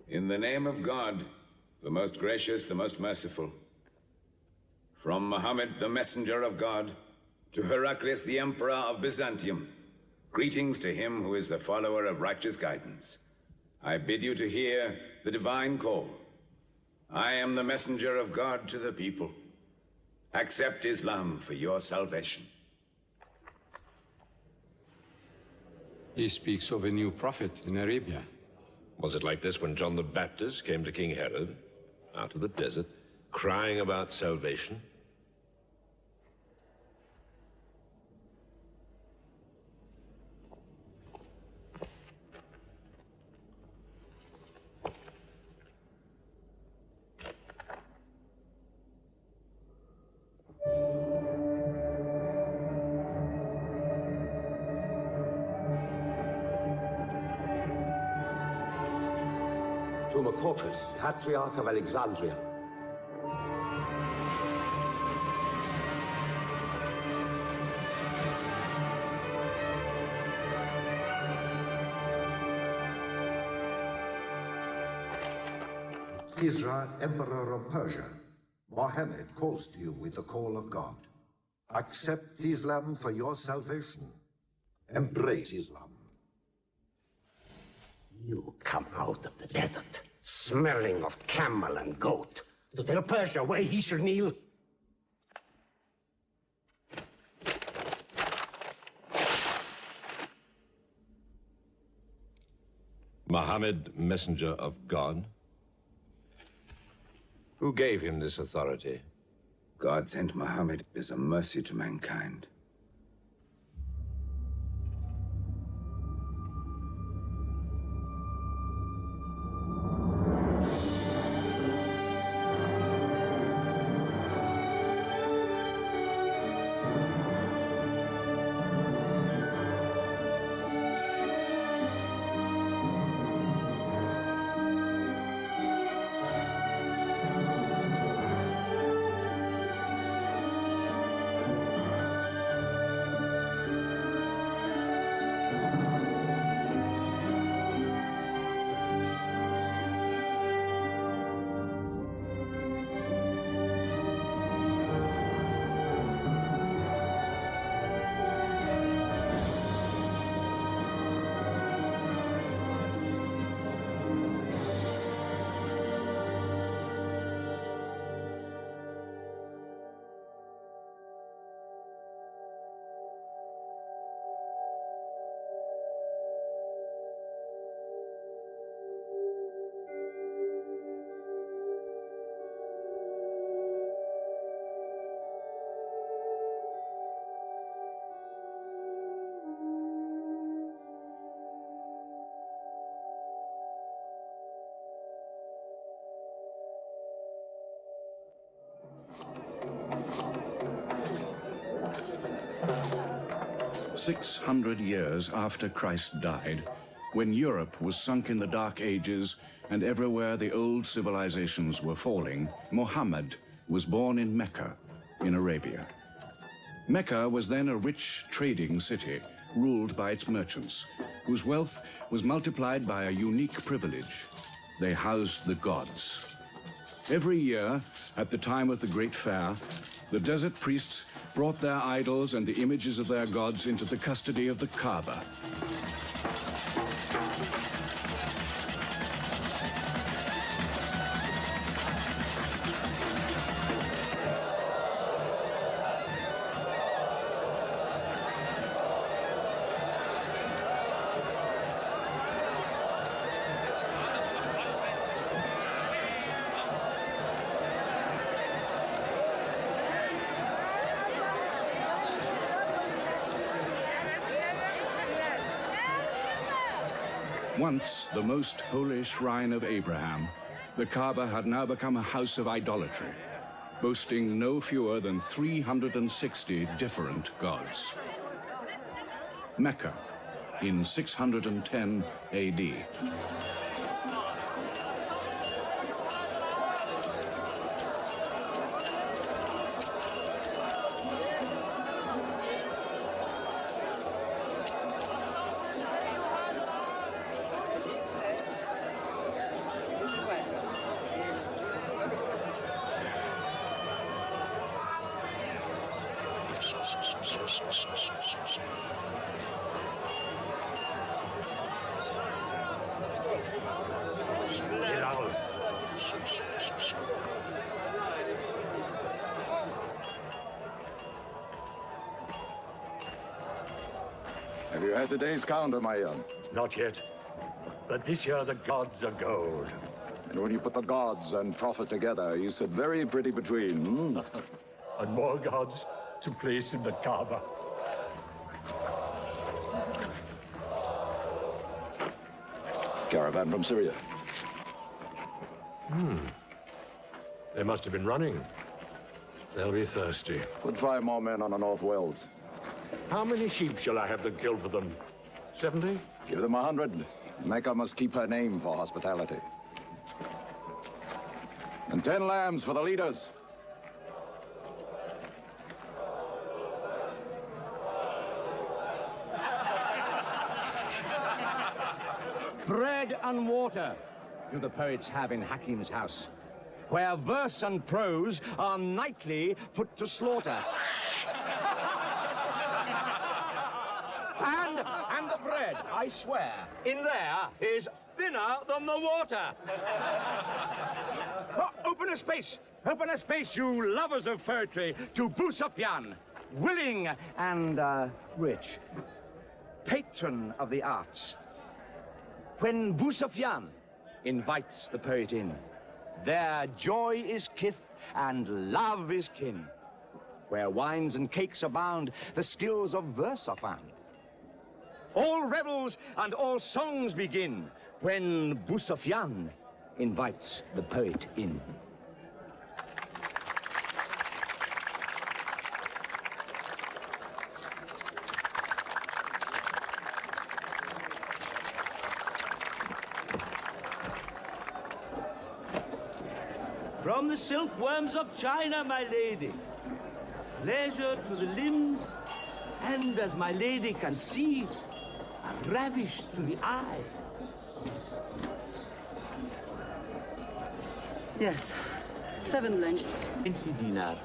In the name of God, the most gracious, the most merciful, from Muhammad, the messenger of God, to Heraclius, the emperor of Byzantium, greetings to him who is the follower of righteous guidance. I bid you to hear the divine call. I am the messenger of God to the people. Accept Islam for your salvation. He speaks of a new prophet in Arabia. Was it like this when John the Baptist came to King Herod, out of the desert, crying about salvation? To Macocus, Patriarch of Alexandria. Kisra, Emperor of Persia, Mohammed calls to you with the call of God. Accept Islam for your salvation. Embrace Islam. You come out of the desert, smelling of camel and goat, to tell Persia where he shall kneel? Muhammad, messenger of God? Who gave him this authority? God sent Muhammad as a mercy to mankind. "600 years after Christ died, when Europe was sunk in the Dark Ages and everywhere the old civilizations were falling, Muhammad was born in Mecca, in Arabia. Mecca was then a rich trading city ruled by its merchants, whose wealth was multiplied by a unique privilege. They housed the gods. Every year, at the time of the Great Fair, the desert priests brought their idols and the images of their gods into the custody of the Kaaba. Once the most holy shrine of Abraham, the Kaaba had now become a house of idolatry, boasting no fewer than 360 different gods. Mecca, in 610 AD. Have you had today's calendar, my young? Not yet. But this year the gods are gold. And when you put the gods and prophet together, you sit very pretty between, And more gods to place in the Kaaba. Caravan from Syria. They must have been running. They'll be thirsty. Put 5 more men on the North Wells. How many sheep shall I have them kill for them? 70? Give them 100. Mecca must keep her name for hospitality. And 10 lambs for the leaders. Bread and water do the poets have in Hakim's house, where verse and prose are nightly put to slaughter. And the bread, I swear, in there is thinner than the water. Oh, open a space, you lovers of poetry, to Abu Sufyan, willing and rich, patron of the arts. When Abu Sufyan invites the poet in, their joy is kith and love is kin. Where wines and cakes abound, the skills of verse are found. All revels and all songs begin when Abu Sufyan invites the poet in. From the silkworms of China, my lady. Pleasure to the limbs, and as my lady can see, are ravished to the eye. Yes, 7 lengths. 20 dinars.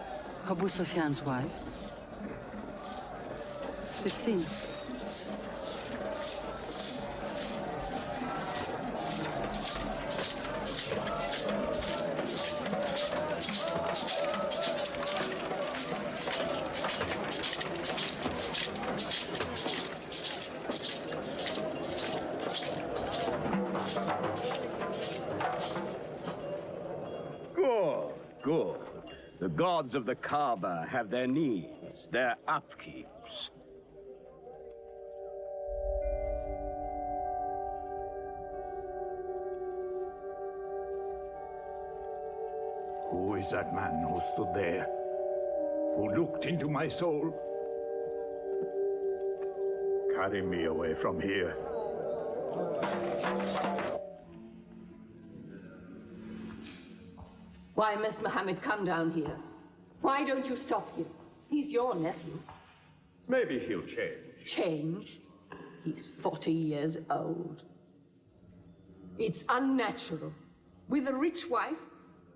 Abu Sufyan's wife. 15. Good. The gods of the Kaaba have their needs, their upkeeps. Who is that man who stood there? Who looked into my soul? Carry me away from here. Why must Mohammed come down here? Why don't you stop him? He's your nephew. Maybe he'll change. Change? He's 40 years old. It's unnatural. With a rich wife,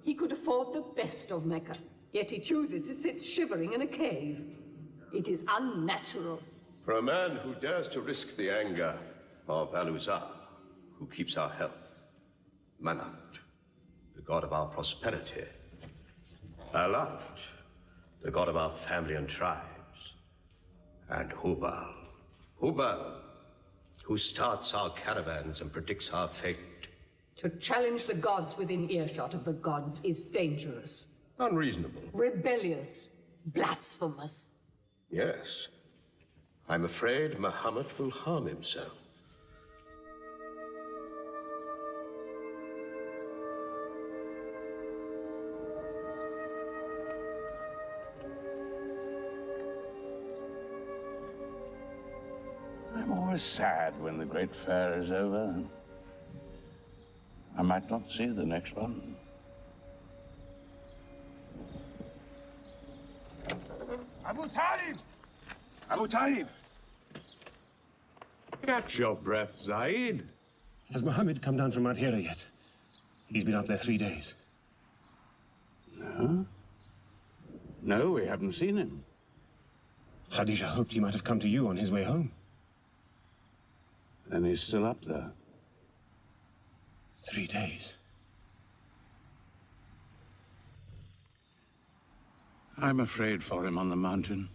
he could afford the best of Mecca. Yet he chooses to sit shivering in a cave. It is unnatural. For a man who dares to risk the anger of Al-Uzza, who keeps our health, Manat, the god of our prosperity, Alat, the god of our family and tribes, and Hubal, who starts our caravans and predicts our fate. To challenge the gods within earshot of the gods is dangerous. Unreasonable. Rebellious. Blasphemous. Yes. I'm afraid Muhammad will harm himself. I'm always sad when the great fair is over. I might not see the next one. Abu Talib! Abu Talib! Catch your breath, Zaid. Has Mohammed come down from Mount Hira yet? He's been out there 3 days. No? No, we haven't seen him. Khadija hoped he might have come to you on his way home. Then he's still up there. 3 days. I'm afraid for him on the mountain,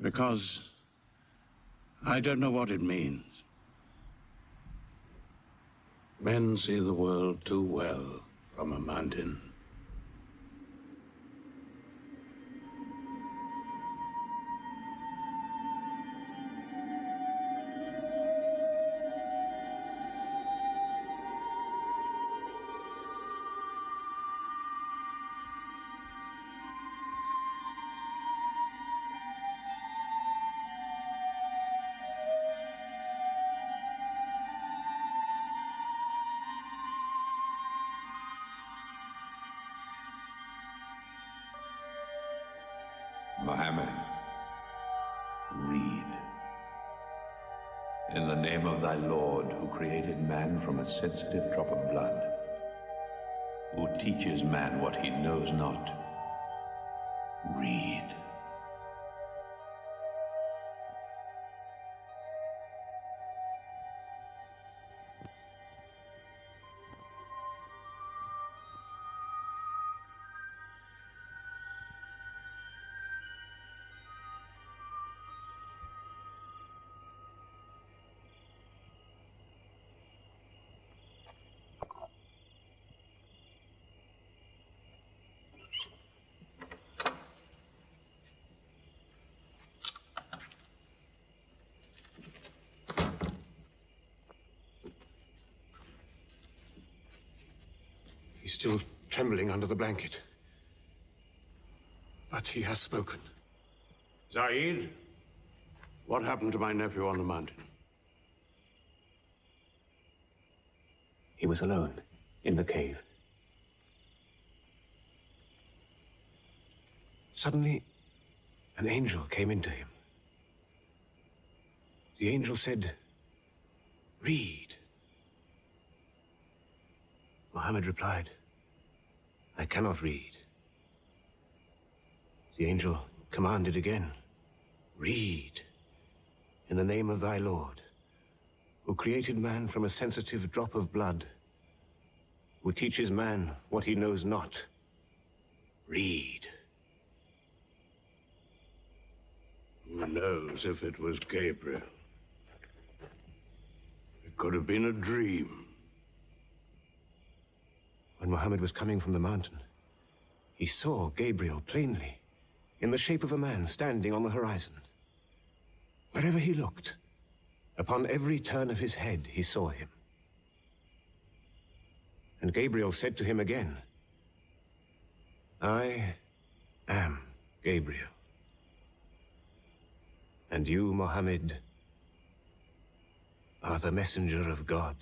because I don't know what it means. Men see the world too well from a mountain. Mohammed, read. In the name of thy Lord, who created man from a sensitive drop of blood, who teaches man what he knows not, read. He's still trembling under the blanket. But he has spoken. Zaid, what happened to my nephew on the mountain? He was alone in the cave. Suddenly, an angel came into him. The angel said, "Read." Mohammed replied, "I cannot read." The angel commanded again, "Read, in the name of thy Lord, who created man from a sensitive drop of blood, who teaches man what he knows not. Read." Who knows if it was Gabriel? It could have been a dream. When Mohammed was coming from the mountain, he saw Gabriel plainly, in the shape of a man standing on the horizon. Wherever he looked, upon every turn of his head, he saw him. And Gabriel said to him again, "I am Gabriel. And you, Mohammed, are the messenger of God."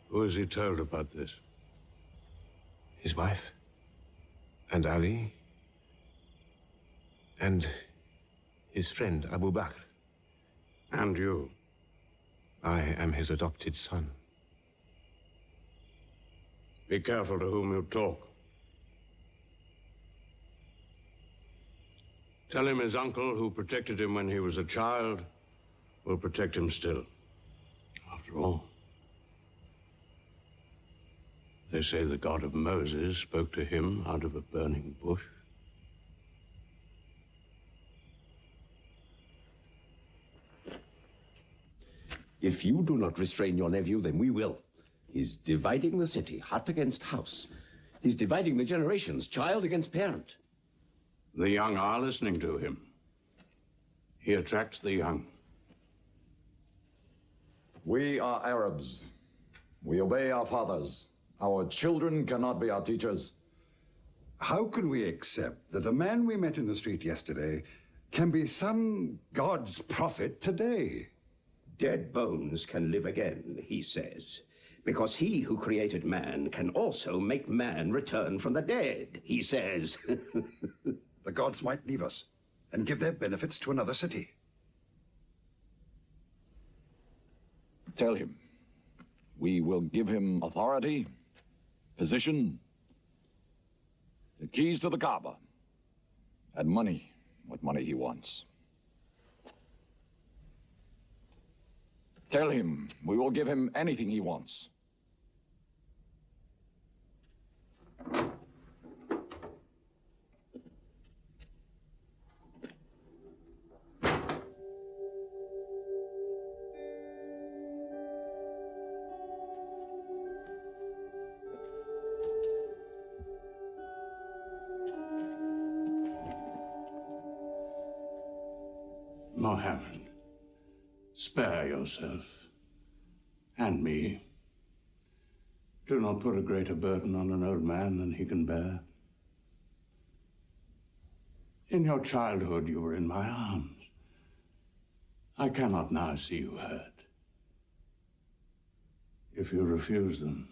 Who has he told about this? His wife, and Ali, and his friend Abu Bakr. And you? I am his adopted son. Be careful to whom you talk. Tell him his uncle, who protected him when he was a child, will protect him still. After all, they say the God of Moses spoke to him out of a burning bush. If you do not restrain your nephew, then we will. He's dividing the city, hut against house. He's dividing the generations, child against parent. The young are listening to him. He attracts the young. We are Arabs. We obey our fathers. Our children cannot be our teachers. How can we accept that a man we met in the street yesterday can be some God's prophet today? Dead bones can live again, he says, because he who created man can also make man return from the dead, he says. The gods might leave us and give their benefits to another city. Tell him we will give him authority, position, the keys to the Kaaba, and money, what money he wants. Tell him we will give him anything he wants. Mohammed, spare yourself and me. Do not put a greater burden on an old man than he can bear. In your childhood, you were in my arms. I cannot now see you hurt. If you refuse them,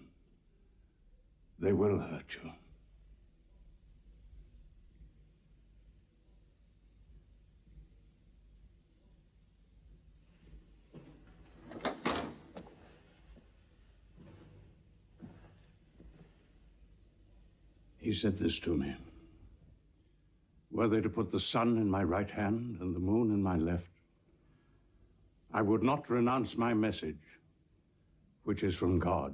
they will hurt you. He said this to me. Were they to put the sun in my right hand and the moon in my left, I would not renounce my message, which is from God.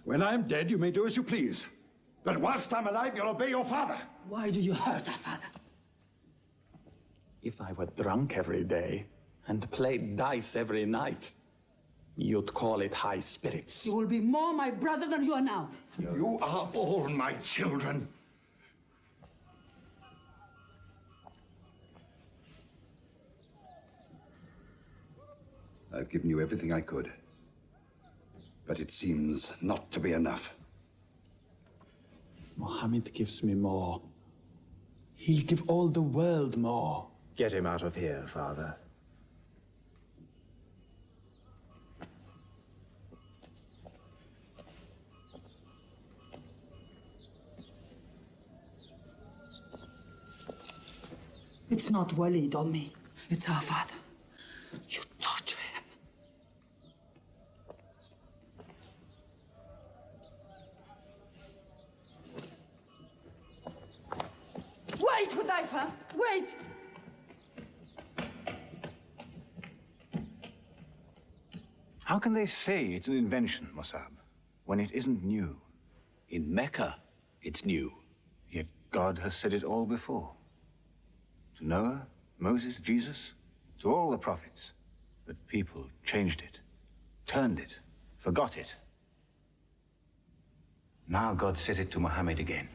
When I'm dead, you may do as you please. But whilst I'm alive, you'll obey your father. Why do you hurt our father? If I were drunk every day and played dice every night, you'd call it high spirits. You will be more my brother than you are now. You are all my children. I've given you everything I could. But it seems not to be enough. Mohammed gives me more. He'll give all the world more. Get him out of here, Father. It's not Walid or me. It's our father. You torture him. Wait, Hudayfa! Wait! How can they say it's an invention, Mossab, when it isn't new? In Mecca, it's new. Yet God has said it all before. To Noah, Moses, Jesus, to all the prophets. But people changed it, turned it, forgot it. Now God says it to Muhammad again.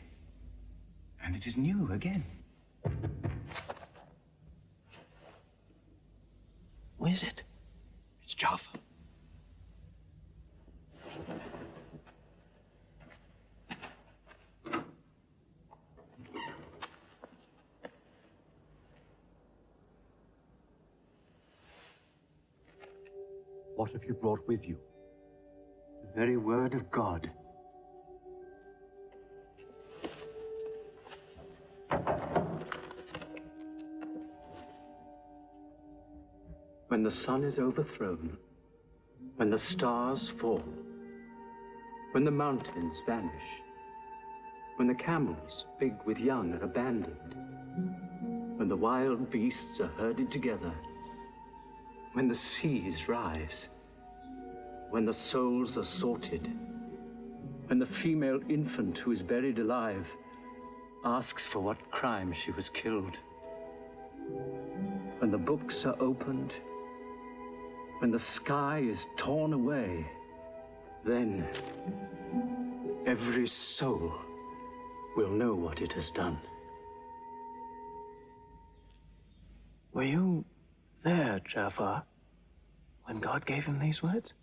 And it is new again. What is it? It's Jaffa. What have you brought with you? The very word of God. When the sun is overthrown, when the stars fall, when the mountains vanish, when the camels, big with young, are abandoned, when the wild beasts are herded together, when the seas rise, when the souls are sorted, when the female infant who is buried alive asks for what crime she was killed, when the books are opened, when the sky is torn away, then every soul will know what it has done. Were you there, Jafar, when God gave him these words?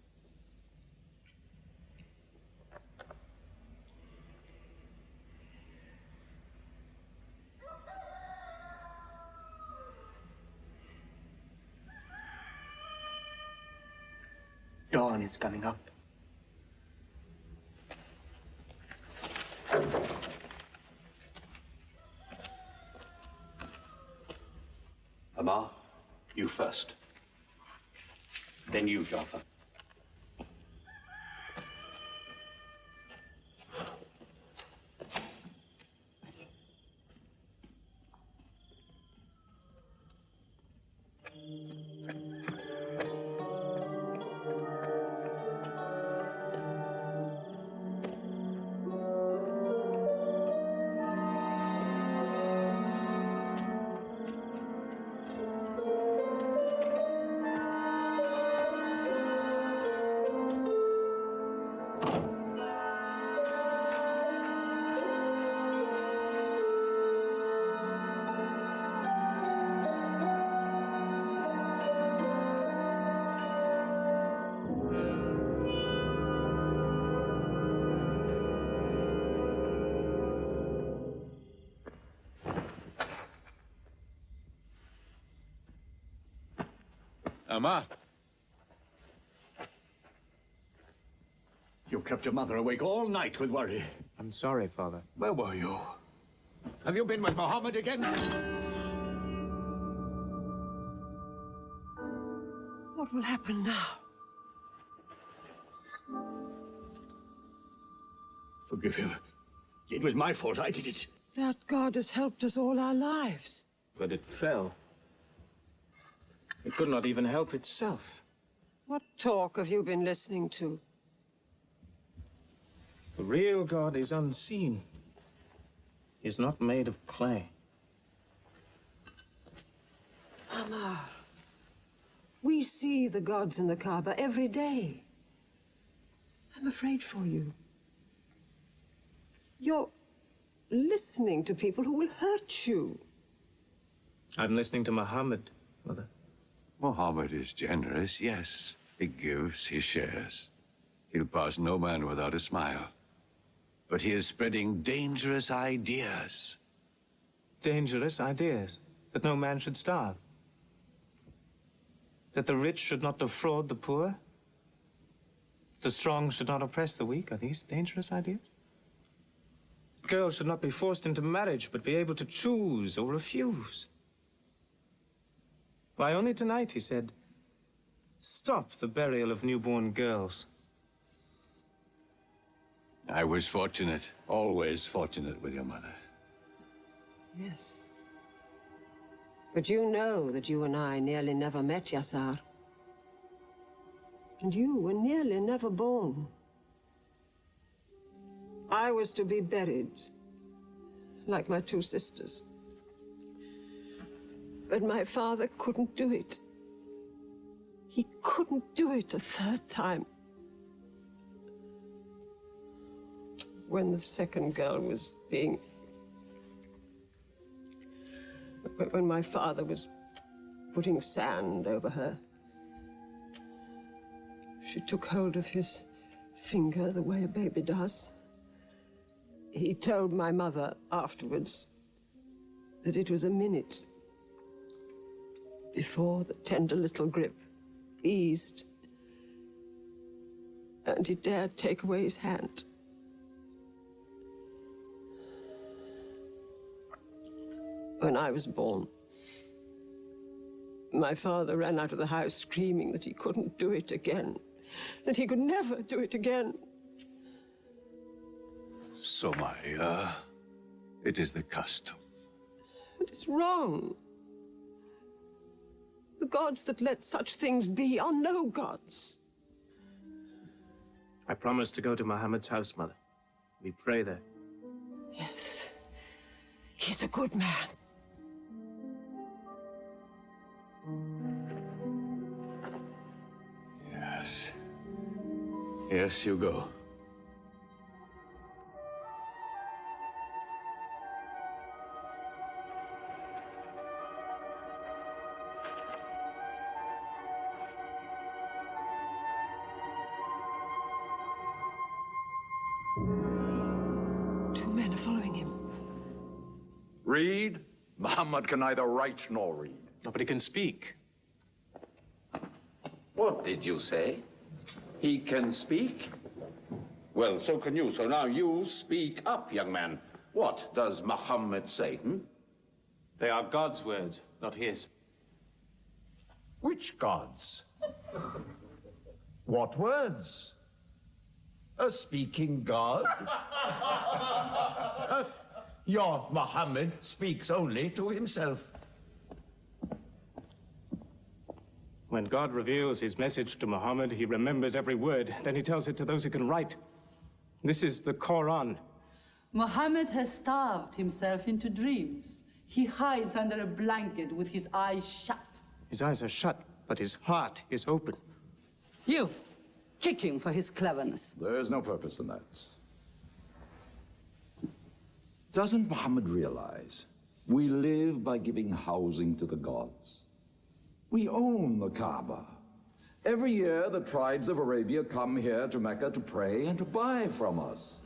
Dawn is coming up. Amar, you first. Then you, Jaffa. Amar. You kept your mother awake all night with worry. I'm sorry, Father. Where were you? Have you been with Mohammed again? What will happen now? Forgive him. It was my fault. I did it. That God has helped us all our lives. But it fell. It could not even help itself. What talk have you been listening to? The real God is unseen. He is not made of clay. Amar, we see the gods in the Kaaba every day. I'm afraid for you. You're listening to people who will hurt you. I'm listening to Muhammad, Mother. Mohammed is generous, yes. He gives, he shares. He'll pass no man without a smile. But he is spreading dangerous ideas. Dangerous ideas? That no man should starve? That the rich should not defraud the poor? That the strong should not oppress the weak? Are these dangerous ideas? Girls should not be forced into marriage, but be able to choose or refuse. Why, only tonight he said, stop the burial of newborn girls. I was fortunate, always fortunate with your mother. Yes. But you know that you and I nearly never met, Yassar. And you were nearly never born. I was to be buried, like my two sisters. But my father couldn't do it. He couldn't do it a third time. When the second girl was being... When my father was putting sand over her, she took hold of his finger the way a baby does. He told my mother afterwards that it was a minute before the tender little grip eased and he dared take away his hand. When I was born, my father ran out of the house screaming that he couldn't do it again, that he could never do it again. Somaya, it is the custom. It is wrong. The gods that let such things be are no gods. I promised to go to Muhammad's house, Mother. We pray there. Yes. He's a good man. Yes. Yes, you go. Two men are following him. Read? Muhammad can neither write nor read. Nobody can speak. What did you say? He can speak? Well, so can you. So now you speak up, young man. What does Muhammad say? They are God's words, not his. Which gods? What words? A speaking God? Your Muhammad speaks only to himself. When God reveals his message to Muhammad, he remembers every word. Then he tells it to those who can write. This is the Quran. Muhammad has starved himself into dreams. He hides under a blanket with his eyes shut. His eyes are shut, but his heart is open. You, kick him for his cleverness. There is no purpose in that. Doesn't Muhammad realize we live by giving housing to the gods? We own the Kaaba. Every year, the tribes of Arabia come here to Mecca to pray and to buy from us.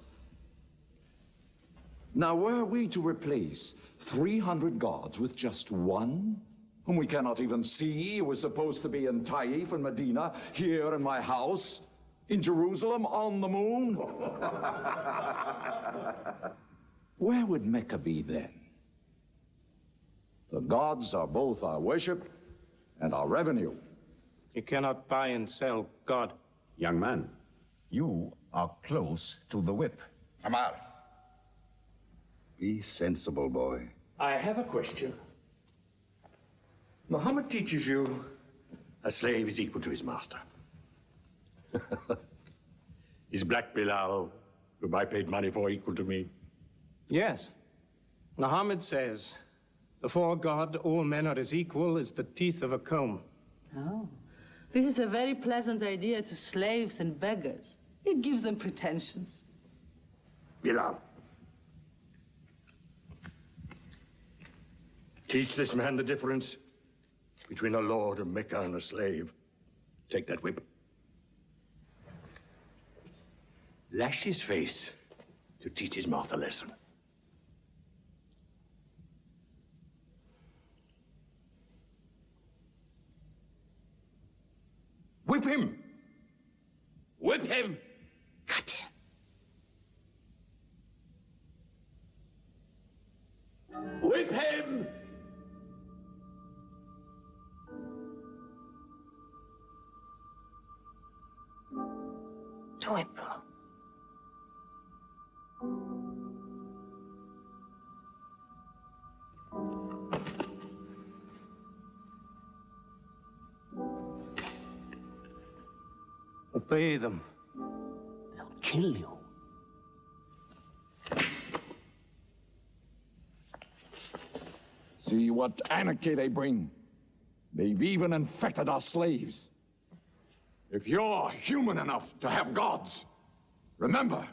Now, were we to replace 300 gods with just one, whom we cannot even see, who is supposed to be in Taif and Medina, here in my house, in Jerusalem, on the moon? Where would Mecca be then? The gods are both our worship and our revenue. You cannot buy and sell God. Young man, you are close to the whip. Amar. Be sensible, boy. I have a question. Muhammad teaches you a slave is equal to his master. Is Black Bilal, whom I paid money for, equal to me? Yes. Muhammad says, before God, all men are as equal as the teeth of a comb. Oh, this is a very pleasant idea to slaves and beggars. It gives them pretensions. Bilal. Teach this man the difference between a lord of Mecca and a slave. Take that whip. Lash his face to teach his mouth a lesson. Whip him! Whip him! Cut him! Whip him! Do it, bro. Obey them. They'll kill you. See what anarchy they bring. They've even infected our slaves. If you're human enough to have gods, remember,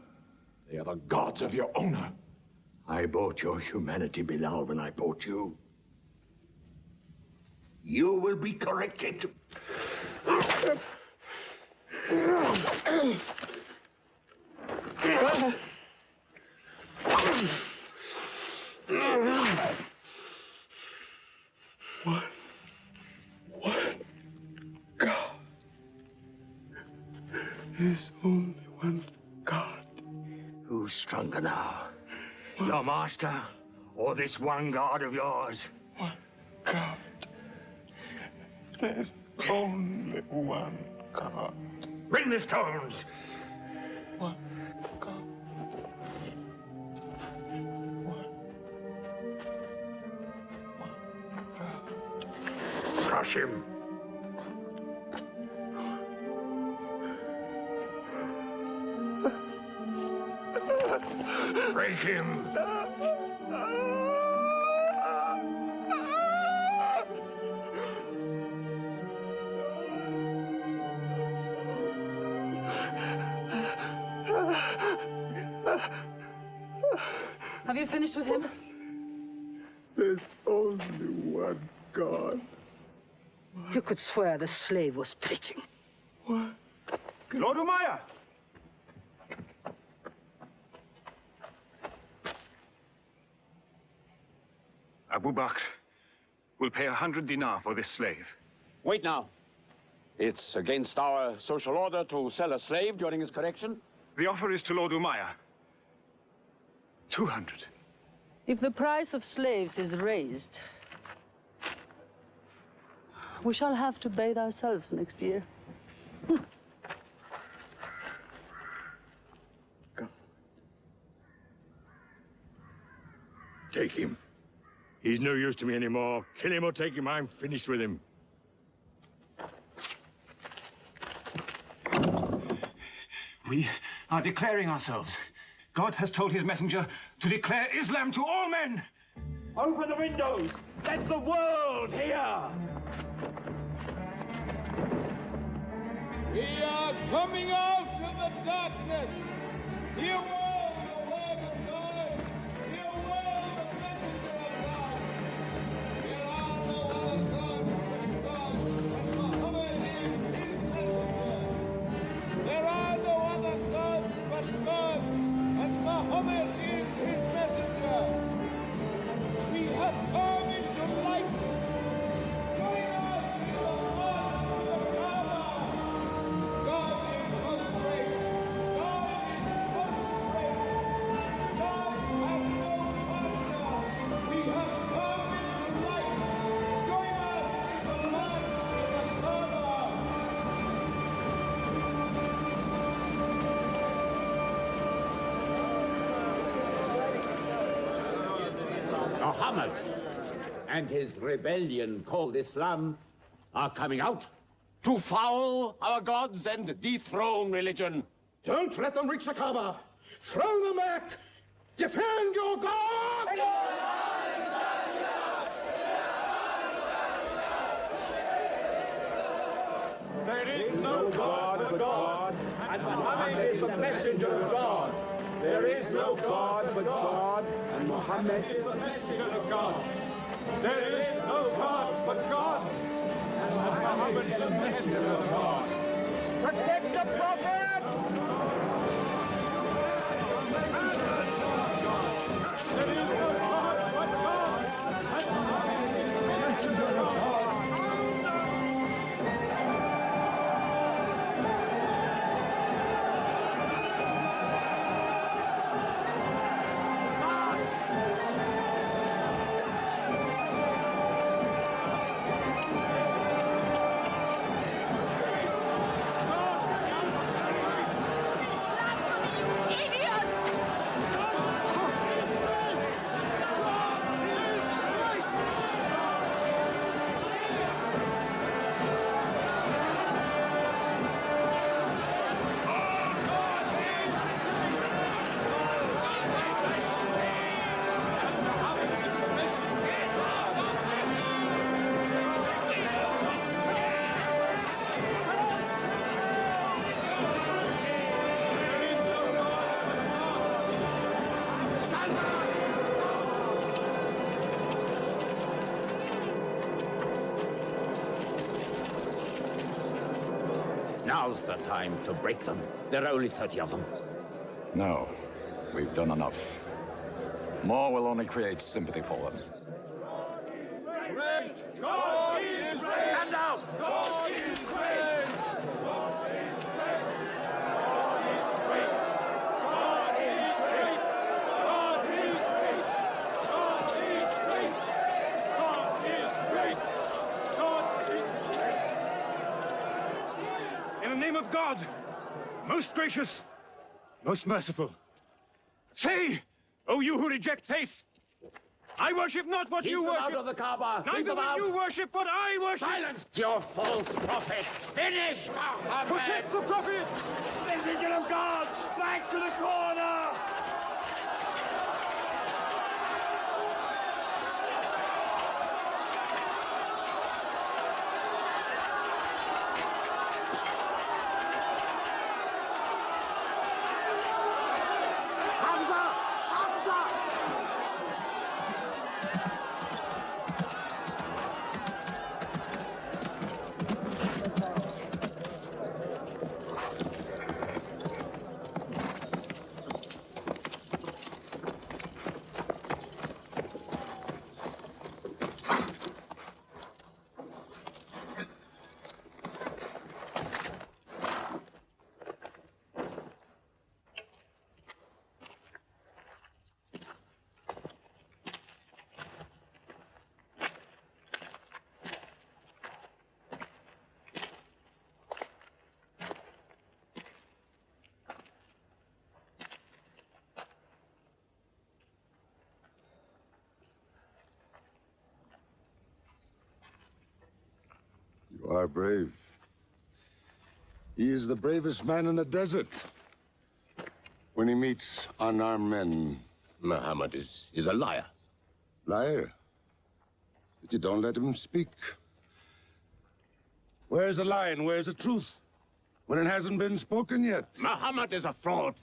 they are the gods of your owner. I bought your humanity, Bilal, when I bought you. You will be corrected. There's only one God. Who's stronger now? Your master or this one God of yours? One God. There's only one God. Bring the stones! One God. Crush him. Break him. Have you finished with him? There's only one God. You could swear the slave was preaching. What? Lord Umayyah! Abu Bakr will pay 100 dinar for this slave. Wait now. It's against our social order to sell a slave during his correction. The offer is to Lord Umaya. 200. If the price of slaves is raised, we shall have to bathe ourselves next year. Take him. He's no use to me anymore. Kill him or take him. I'm finished with him. We are declaring ourselves. God has told his messenger to declare Islam to all men. Open the windows! Let the world hear! We are coming out of the darkness. Hear well the word of God. Hear well the messenger of God. There are no other gods but God, and Muhammad is his messenger. There are no other gods but God, and Muhammad is his messenger. We have come into light. Join us in the march to the Kaaba. God is most great. God is most great. God has no partner. We have come into light. Join us in the march to the Kaaba. Muhammad and his rebellion called Islam are coming out To foul our gods and dethrone religion. Don't let them reach the Kaaba! Throw them back! Defend your God! There is no God but God, and Muhammad is the messenger of God. There is no God but God, and Muhammad is the messenger of God. There is no God but God, and Muhammad is the messenger of God. Protect the Prophet! There is no God but God, and Muhammad is the messenger of God. Now's the time to break them. There are only 30 of them. No, we've done enough. More will only create sympathy for them. Great! God is great! Stand down! God is great! God is great! God is great! God is great! God is great! God is great! God is great! God is great! In the name of God, most gracious, most merciful, say, O you who reject faith, I worship not what you worship. Keep them out of the Kaaba. Keep Neither them will out. you worship what I worship. Silence your false prophet. Finish Muhammad. Protect the Prophet! Messenger of God! Back to the corner! Hamza! Hamza! are brave. He is the bravest man in the desert. When he meets unarmed men, Muhammad is a liar. Liar? But you don't let him speak. Where's the lie and where's the truth? When it hasn't been spoken yet. Muhammad is a fraud.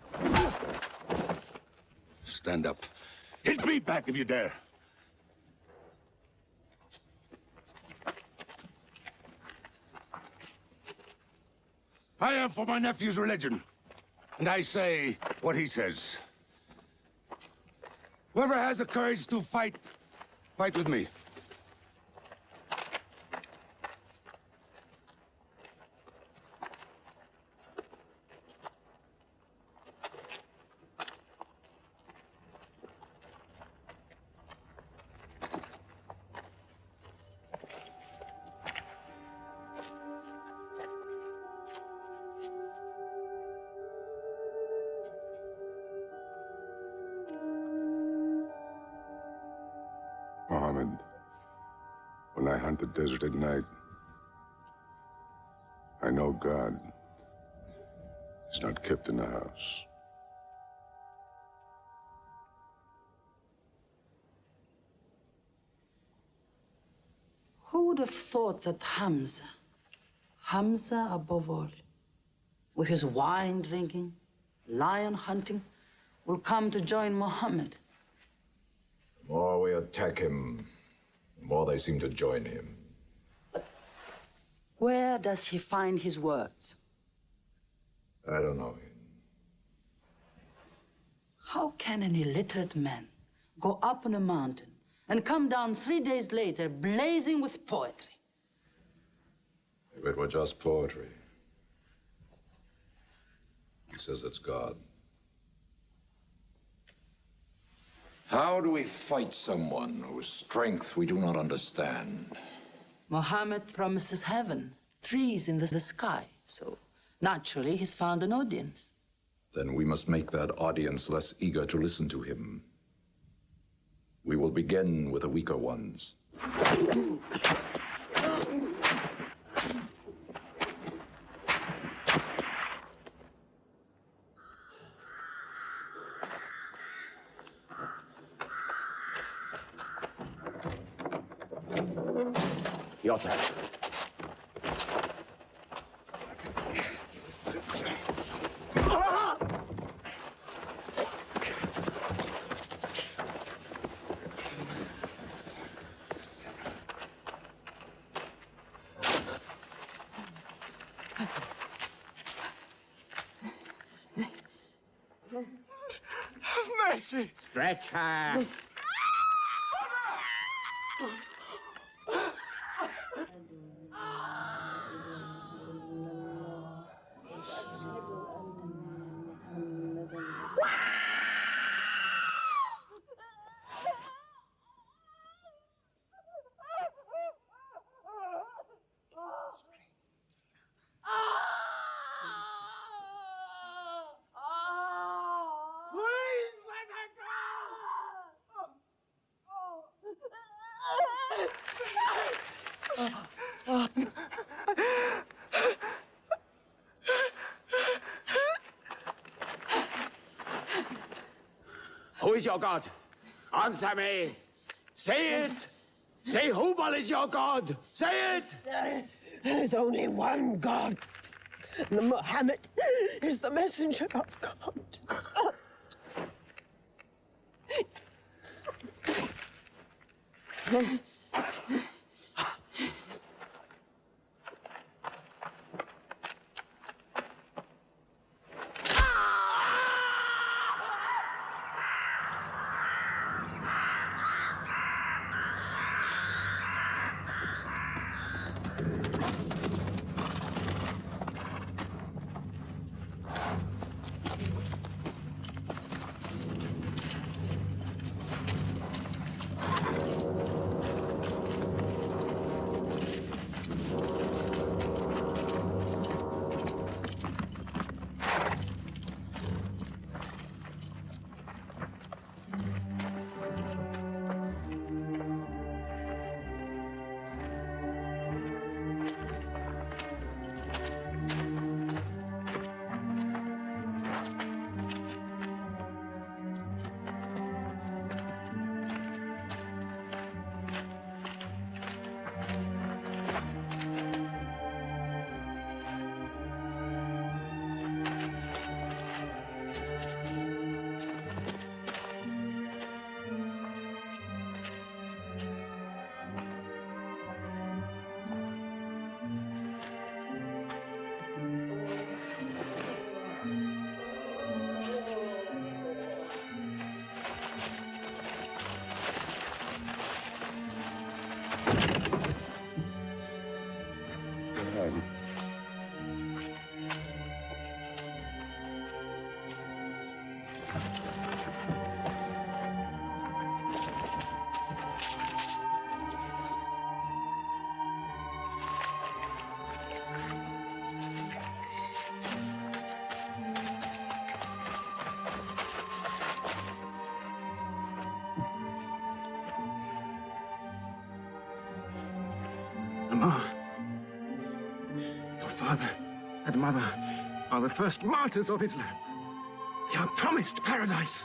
Stand up. Hit me back if you dare. I am for my nephew's religion, and I say what he says. Whoever has the courage to fight, fight with me. Muhammad, when I hunt the desert at night, I know God is not kept in the house. Who would have thought that Hamza above all, with his wine drinking, lion hunting, will come to join Muhammad? The more we attack him, the more they seem to join him. Where does he find his words? I don't know. How can an illiterate man go up on a mountain and come down 3 days later blazing with poetry? If it were just poetry. He says it's God. How do we fight someone whose strength we do not understand? Muhammad promises heaven, trees in the sky, so naturally he's found an audience. Then we must make that audience less eager to listen to him. We will begin with the weaker ones. Your turn. Have mercy. Stretch her. Who is your God? Answer me. Say it. Say Hubal is your God. Say it. There is only one God. And Muhammad is the messenger of God. Amar, your father and mother are the first martyrs of Islam. They are promised paradise.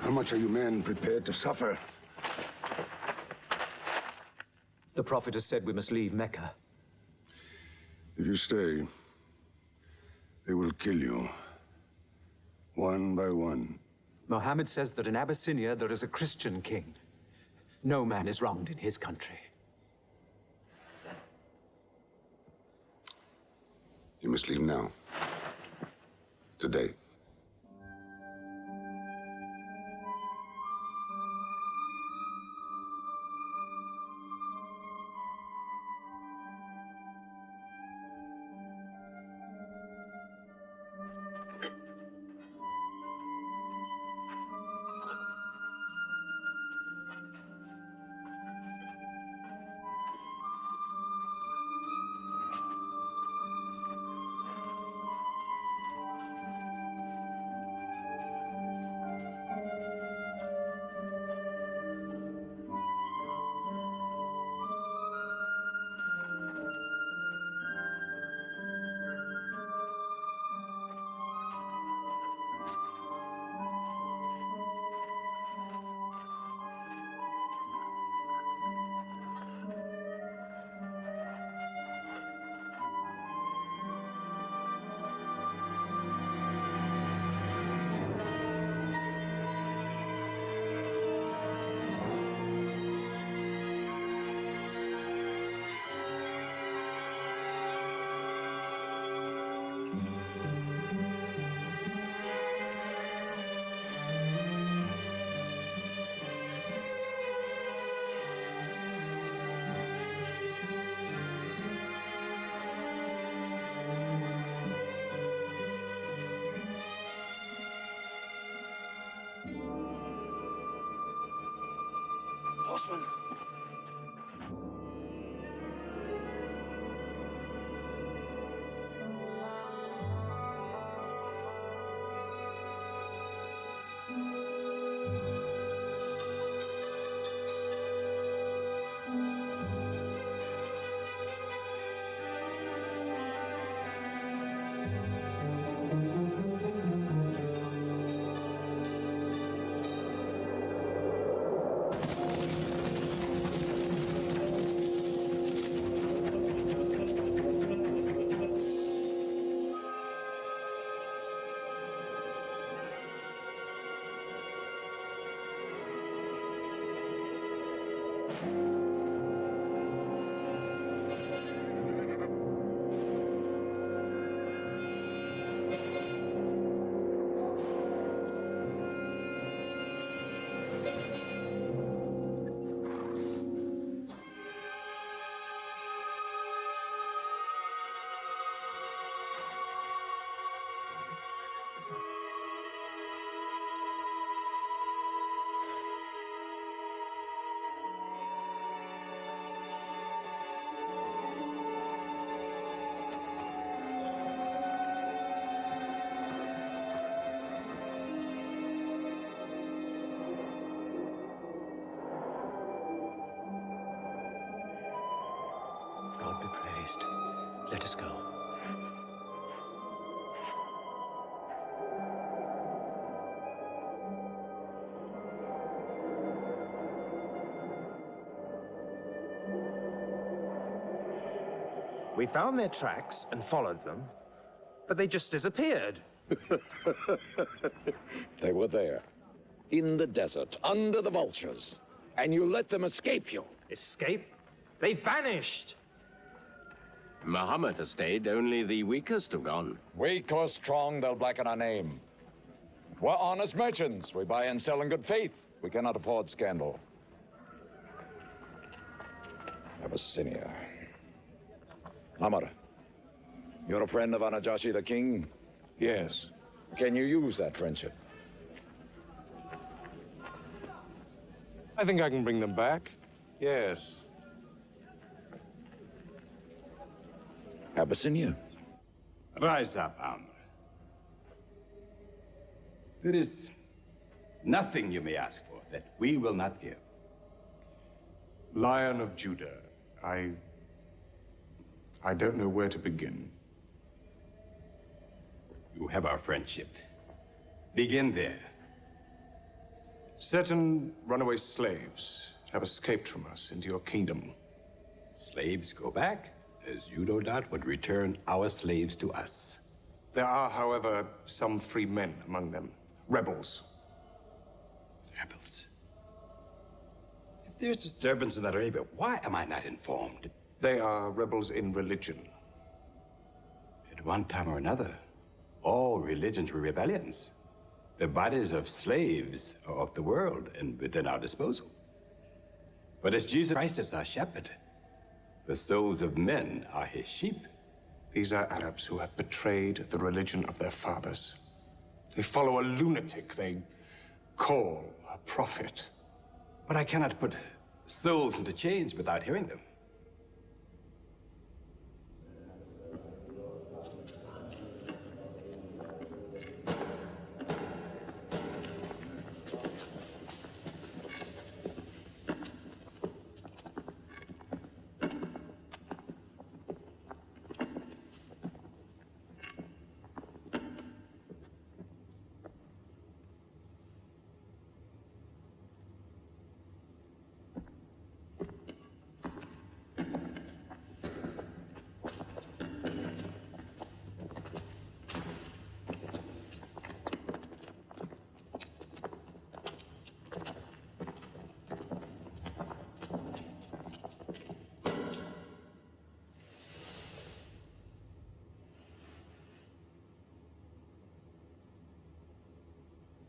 How much are you men prepared to suffer? The Prophet has said we must leave Mecca. If you stay, they will kill you. One by one. Mohammed says that in Abyssinia there is a Christian king. No man is wronged in his country. You must leave now. Today. Osman! God be praised. Let us go. We found their tracks and followed them, but they just disappeared. They were there, in the desert, under the vultures, and you let them escape you. Escape? They vanished! Muhammad has stayed. Only the weakest have gone. Weak or strong, they'll blacken our name. We're honest merchants. We buy and sell in good faith. We cannot afford scandal. Abyssinia. Amr, you're a friend of Anajashi the king? Yes. Can you use that friendship? I think I can bring them back. Yes. Abyssinia. Rise up, Amr. There is nothing you may ask for that we will not give. Lion of Judah, I don't know where to begin. You have our friendship. Begin there. Certain runaway slaves have escaped from us into your kingdom. Slaves go back, as you no doubt would return our slaves to us. There are, however, some free men among them. Rebels. Rebels? If there's disturbance in Arabia, why am I not informed? They are rebels in religion. At one time or another, all religions were rebellions. The bodies of slaves are of the world and within our disposal. But as Jesus Christ is our shepherd, the souls of men are his sheep. These are Arabs who have betrayed the religion of their fathers. They follow a lunatic they call a prophet. But I cannot put souls into chains without hearing them.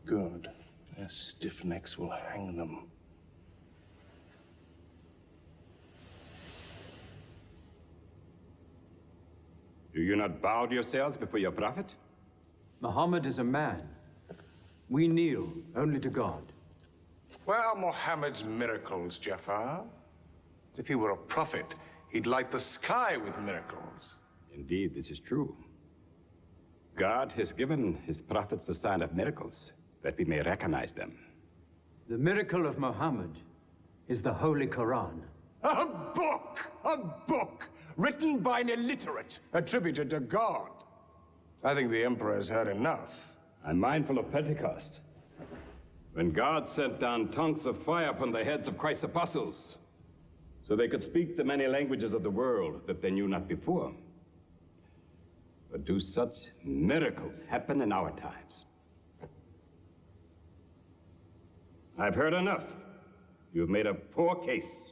Good. Their stiff necks will hang them. Do you not bow yourselves before your prophet? Muhammad is a man. We kneel only to God. Where are Muhammad's miracles, Jafar? If he were a prophet, he'd light the sky with miracles. Indeed, this is true. God has given his prophets the sign of miracles, that we may recognize them. The miracle of Muhammad is the Holy Quran. A book! A book! Written by an illiterate, attributed to God. I think the Emperor has heard enough. I'm mindful of Pentecost, when God sent down tongues of fire upon the heads of Christ's apostles, so they could speak the many languages of the world that they knew not before. But do such miracles happen in our times? I've heard enough. You've made a poor case.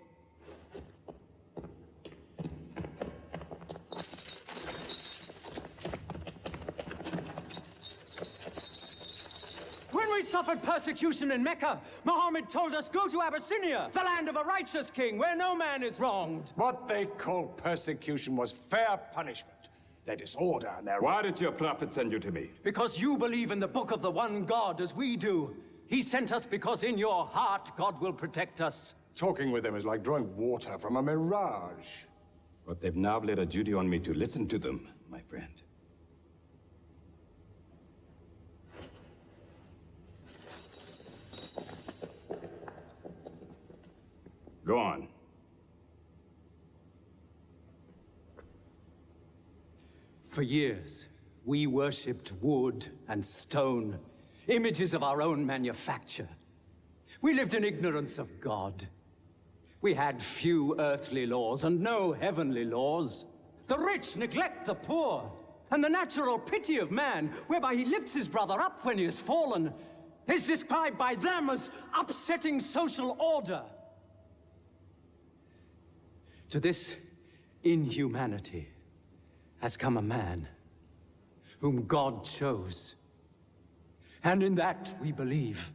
When we suffered persecution in Mecca, Muhammad told us, go to Abyssinia, the land of a righteous king, where no man is wronged. What they called persecution was fair punishment. Their disorder and their... Why did your prophet send you to me? Because you believe in the book of the one God as we do. He sent us because in your heart God will protect us. Talking with them is like drawing water from a mirage. But they've now laid a duty on me to listen to them, my friend. Go on. For years, we worshipped wood and stone, images of our own manufacture. We lived in ignorance of God. We had few earthly laws and no heavenly laws. The rich neglect the poor, and the natural pity of man, whereby he lifts his brother up when he has fallen, is described by them as upsetting social order. To this inhumanity has come a man whom God chose, and in that we believe.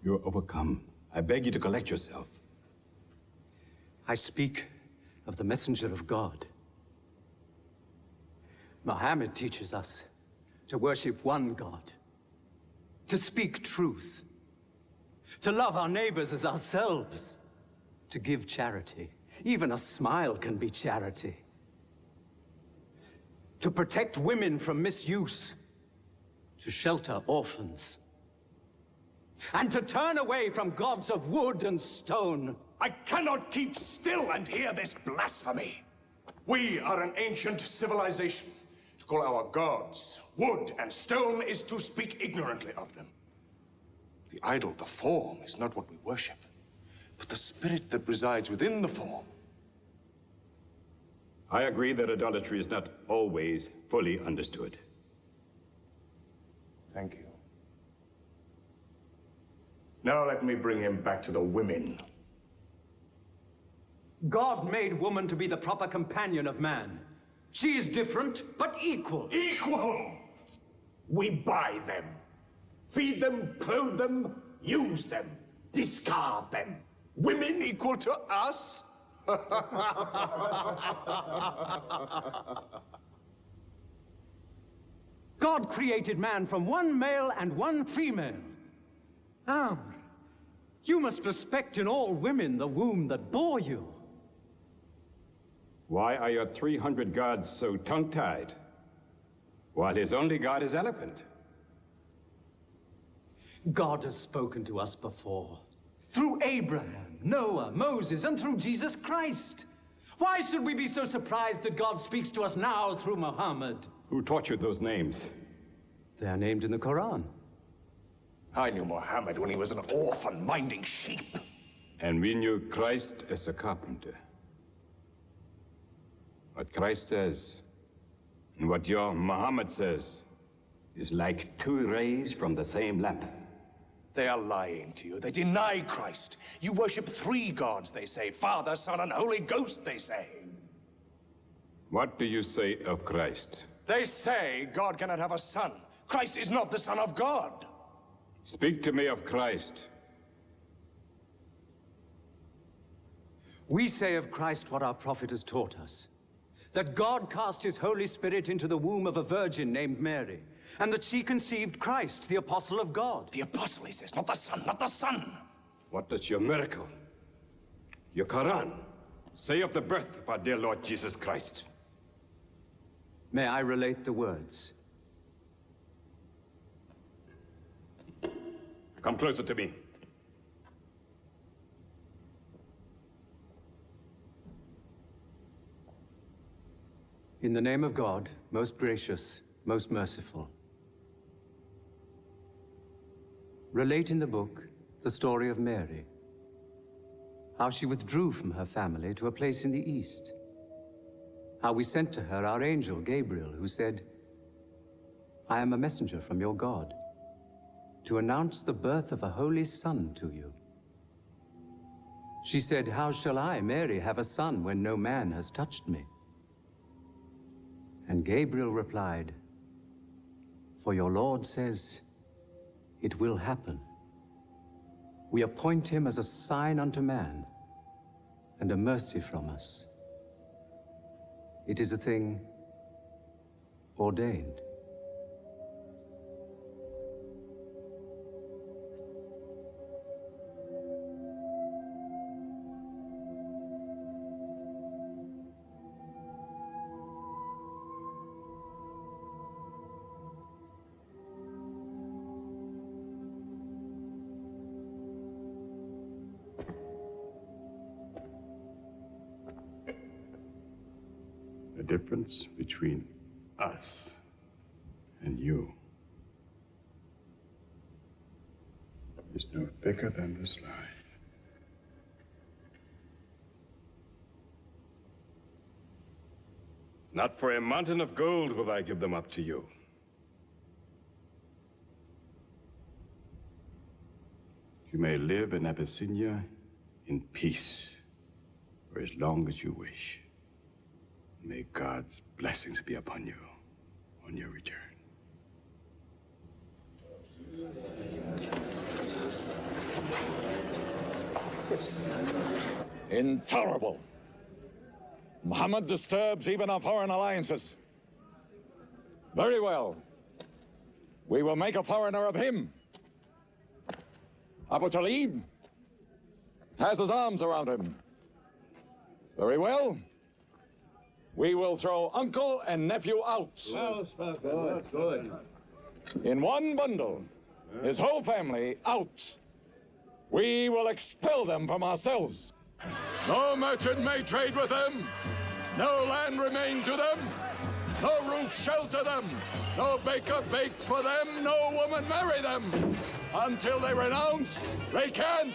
You're overcome. I beg you to collect yourself. I speak of the messenger of God. Muhammad teaches us to worship one God, to speak truth, to love our neighbors as ourselves, to give charity. Even a smile can be charity. To protect women from misuse, to shelter orphans, and to turn away from gods of wood and stone. I cannot keep still and hear this blasphemy. We are an ancient civilization. To call our gods wood and stone is to speak ignorantly of them. The idol, the form, is not what we worship, but the spirit that resides within the form. I agree that idolatry is not always fully understood. Thank you. Now let me bring him back to the women. God made woman to be the proper companion of man. She is different, but equal. Equal! We buy them, feed them, clothe them, use them, discard them. Women equal to us? God created man from one male and one female. Ah, you must respect in all women the womb that bore you. Why are your 300 gods so tongue-tied, while his only god is eloquent? God has spoken to us before, through Abraham, Noah, Moses, and through Jesus Christ. Why should we be so surprised that God speaks to us now through Muhammad? Who taught you those names? They are named in the Quran. I knew Muhammad when he was an orphan minding sheep. And we knew Christ as a carpenter. What Christ says, and what your Muhammad says, is like two rays from the same lamp. They are lying to you. They deny Christ. You worship three gods, they say. Father, Son, and Holy Ghost, they say. What do you say of Christ? They say God cannot have a son. Christ is not the Son of God. Speak to me of Christ. We say of Christ what our prophet has taught us. That God cast his Holy Spirit into the womb of a virgin named Mary, and that she conceived Christ, the apostle of God. The apostle, he says, not the son, not the son. What does your miracle, your Quran, say of the birth of our dear Lord Jesus Christ? May I relate the words? Come closer to me. In the name of God, most gracious, most merciful. Relate in the book the story of Mary. How she withdrew from her family to a place in the east. How we sent to her our angel Gabriel, who said, "I am a messenger from your God, to announce the birth of a holy son to you." She said, "How shall I, Mary, have a son when no man has touched me?" And Gabriel replied, "For your Lord says, it will happen. We appoint him as a sign unto man, and a mercy from us. It is a thing ordained." The difference between us and you is no thicker than this line. Not for a mountain of gold will I give them up to you. You may live in Abyssinia in peace for as long as you wish. May God's blessings be upon you on your return. Intolerable. Muhammad disturbs even our foreign alliances. Very well. We will make a foreigner of him. Abu Talib has his arms around him. Very well. We will throw uncle and nephew out. Good. In one bundle, his whole family out. We will expel them from ourselves. No merchant may trade with them. No land remain to them. No roof shelter them. No baker bake for them. No woman marry them. Until they renounce, they can't.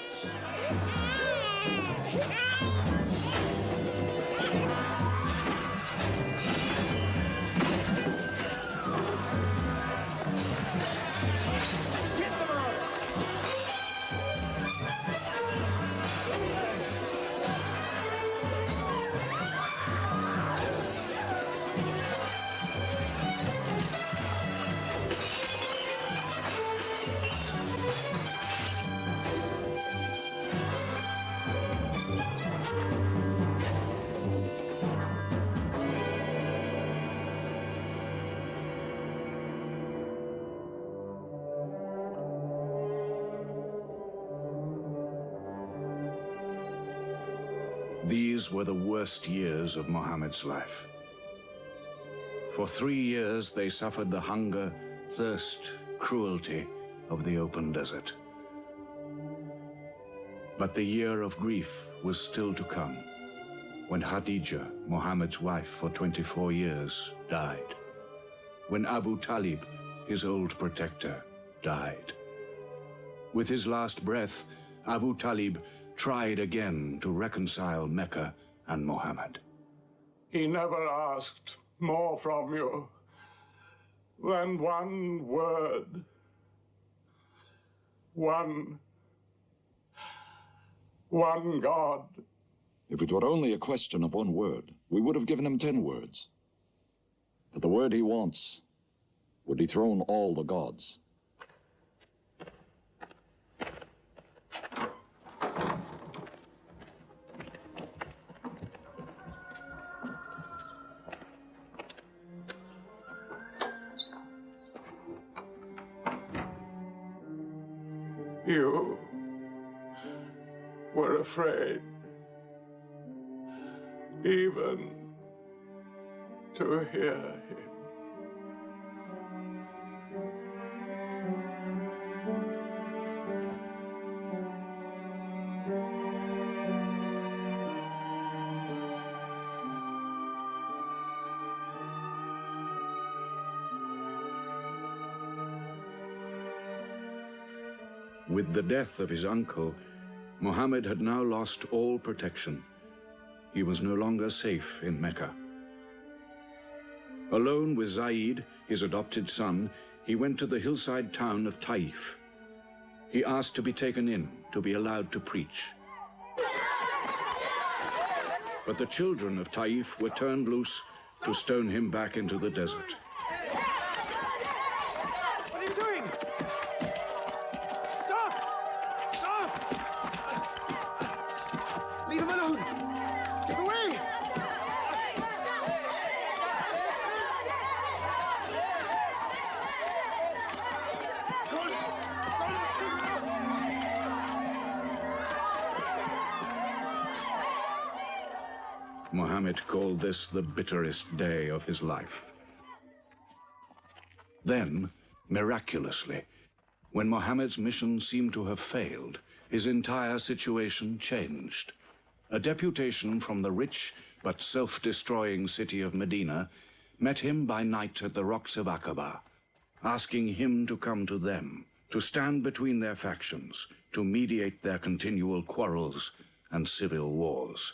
These were the worst years of Muhammad's life. For 3 years, they suffered the hunger, thirst, cruelty of the open desert. But the year of grief was still to come, when Khadija, Muhammad's wife for 24 years, died. When Abu Talib, his old protector, died. With his last breath, Abu Talib tried again to reconcile Mecca and Muhammad. He never asked more from you than one word. One God. If it were only a question of one word, we would have given him 10 words. But the word he wants would dethrone all the gods. You were afraid even to hear him. With the death of his uncle, Muhammad had now lost all protection. He was no longer safe in Mecca. Alone with Zaid, his adopted son, he went to the hillside town of Taif. He asked to be taken in, to be allowed to preach. But the children of Taif were turned loose to stone him back into the desert. What are you doing? Stop! Stop! Leave him alone! Get away! Muhammad called this the bitterest day of his life. Then, miraculously, when Muhammad's mission seemed to have failed, his entire situation changed. A deputation from the rich but self-destroying city of Medina met him by night at the rocks of Aqaba, asking him to come to them, to stand between their factions, to mediate their continual quarrels and civil wars.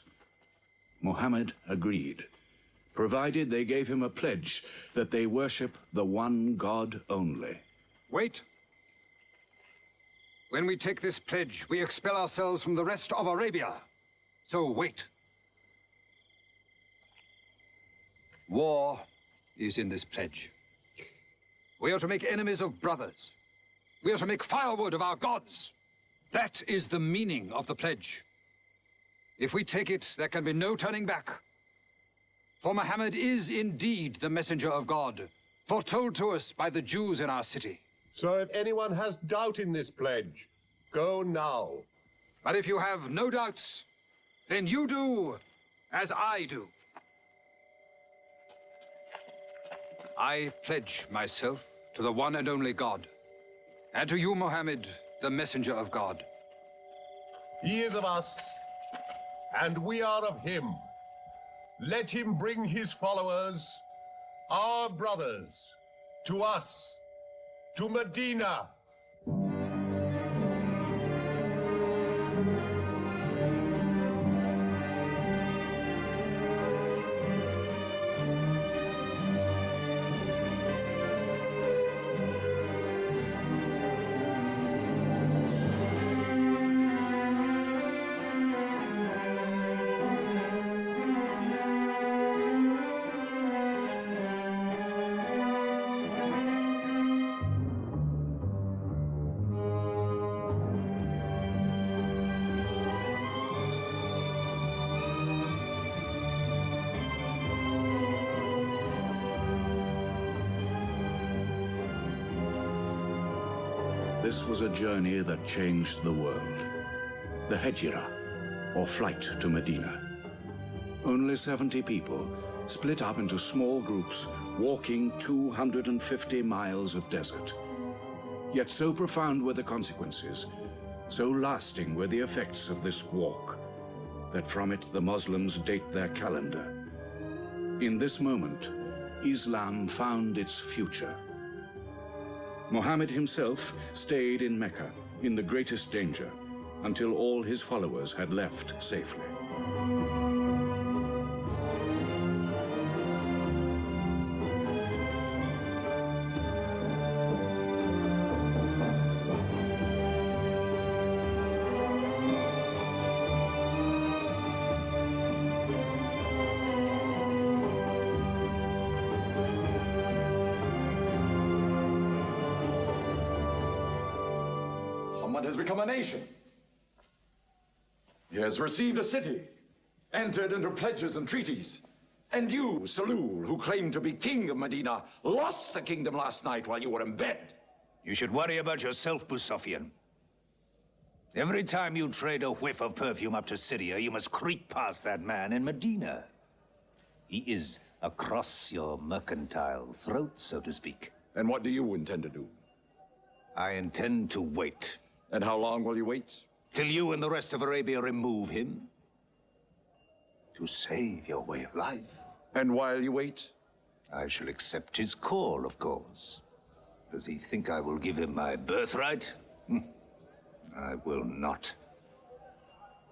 Muhammad agreed, provided they gave him a pledge that they worship the one God only. Wait. When we take this pledge, we expel ourselves from the rest of Arabia. So wait. War is in this pledge. We are to make enemies of brothers. We are to make firewood of our gods. That is the meaning of the pledge. If we take it, there can be no turning back. For Muhammad is indeed the messenger of God, foretold to us by the Jews in our city. So if anyone has doubt in this pledge, go now. But if you have no doubts, then you do as I do. I pledge myself to the one and only God, and to you, Muhammad, the messenger of God. He is of us, and we are of him. Let him bring his followers, our brothers, to us, to Medina. This was a journey that changed the world. The Hejira, or flight to Medina. Only 70 people, split up into small groups, walking 250 miles of desert. Yet so profound were the consequences, so lasting were the effects of this walk, that from it the Muslims date their calendar. In this moment, Islam found its future. Muhammad himself stayed in Mecca, in the greatest danger, until all his followers had left safely. Muhammad has become a nation. He has received a city, entered into pledges and treaties. And you, Salul, who claimed to be king of Medina, lost the kingdom last night while you were in bed. You should worry about yourself, Abu Sufyan. Every time you trade a whiff of perfume up to Syria, you must creep past that man in Medina. He is across your mercantile throat, so to speak. And what do you intend to do? I intend to wait. And how long will you wait? Till you and the rest of Arabia remove him. To save your way of life. And while you wait? I shall accept his call, of course. Does he think I will give him my birthright? I will not.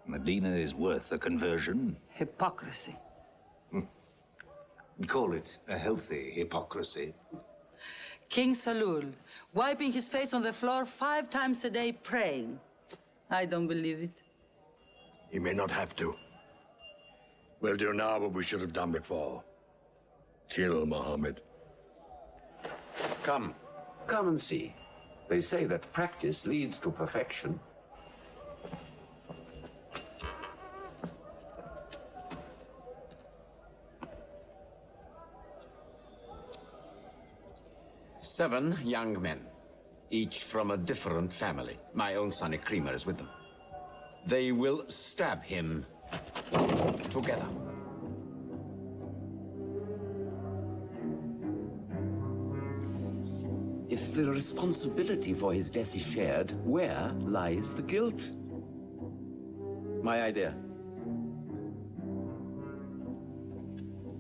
Medina is worth a conversion. Hypocrisy. Call it a healthy hypocrisy. King Salul, wiping his face on the floor 5 times a day, praying. I don't believe it. He may not have to. We'll do now what we should have done before. Kill Muhammad. Come and see. They say that practice leads to perfection. Seven young men, each from a different family. My own son Ikrimah is with them. They will stab him together. If the responsibility for his death is shared, where lies the guilt? My idea.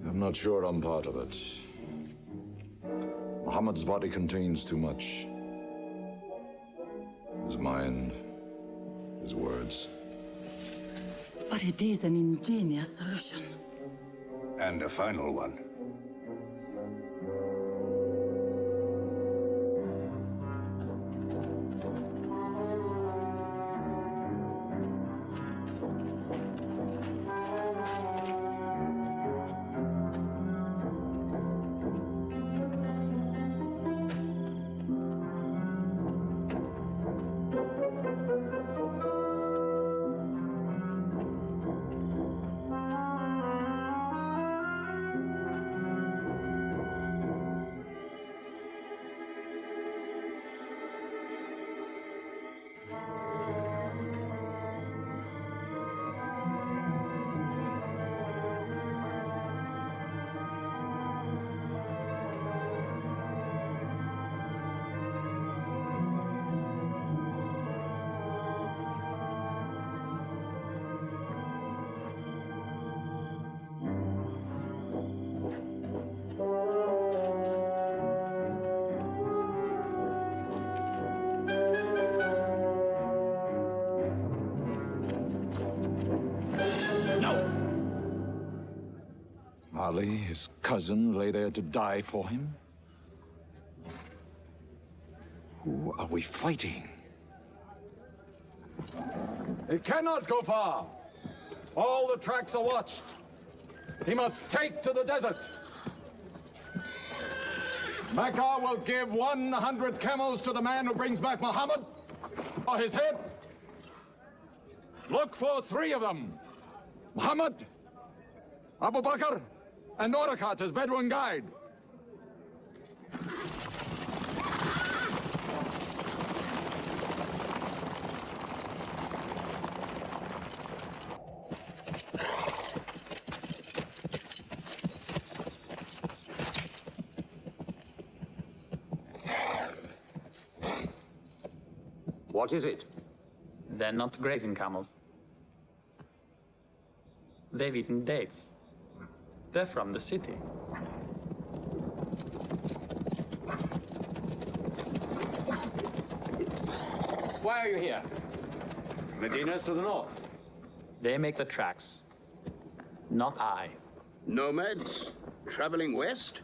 I'm not sure I'm part of it. Muhammad's body contains too much. His mind, his words. But it is an ingenious solution. And a final one. Ali, his cousin, lay there to die for him? Who are we fighting? He cannot go far. All the tracks are watched. He must take to the desert. Mecca will give 100 camels to the man who brings back Muhammad for his head. Look for 3 of them. Muhammad, Abu Bakr, and Norakat as Bedouin guide. What is it? They're not grazing camels. They've eaten dates. They're from the city. Why are you here? Medina's to the north. They make the tracks. Not I. Nomads? Traveling west?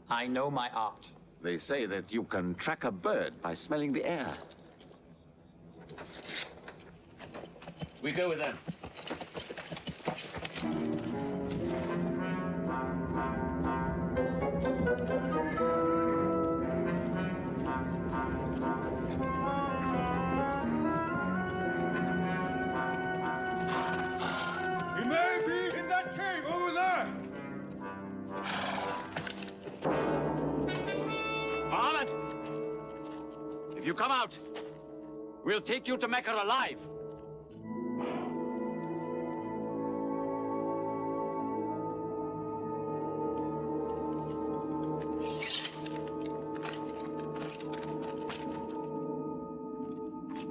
I know my art. They say that you can track a bird by smelling the air. We go with them. He may be in that cave over there. Muhammad! If you come out, we'll take you to Mecca alive.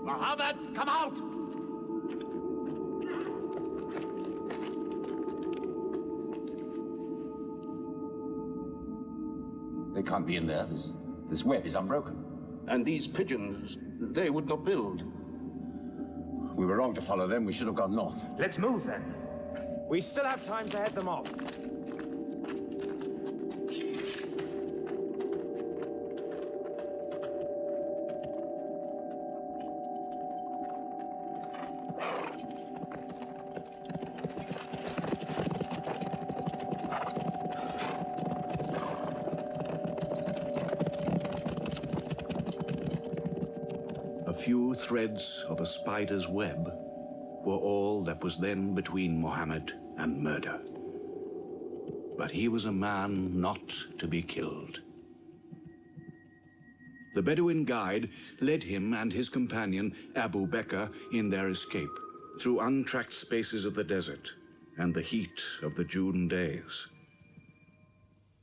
Muhammad, come out! They can't be in there. This web is unbroken. And these pigeons, they would not build. We were wrong to follow them. We should have gone north. Let's move then. We still have time to head them off. Few threads of a spider's web were all that was then between Muhammad and murder. But he was a man not to be killed. The Bedouin guide led him and his companion, Abu Bakr, in their escape through untracked spaces of the desert and the heat of the June days.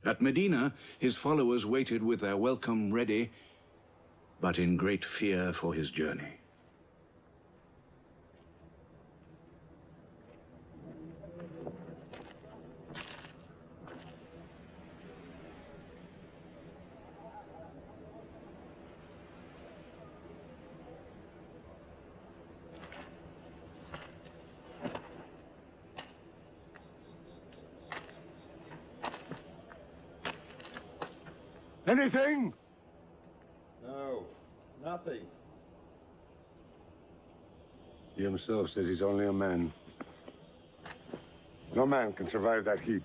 At Medina, his followers waited with their welcome ready, but in great fear for his journey. Anything? No, nothing. He himself says he's only a man. No man can survive that heat.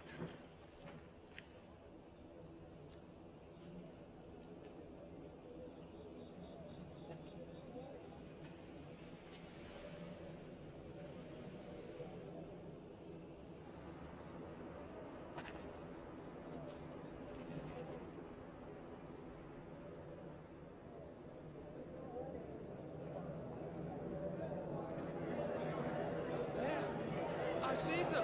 I see them.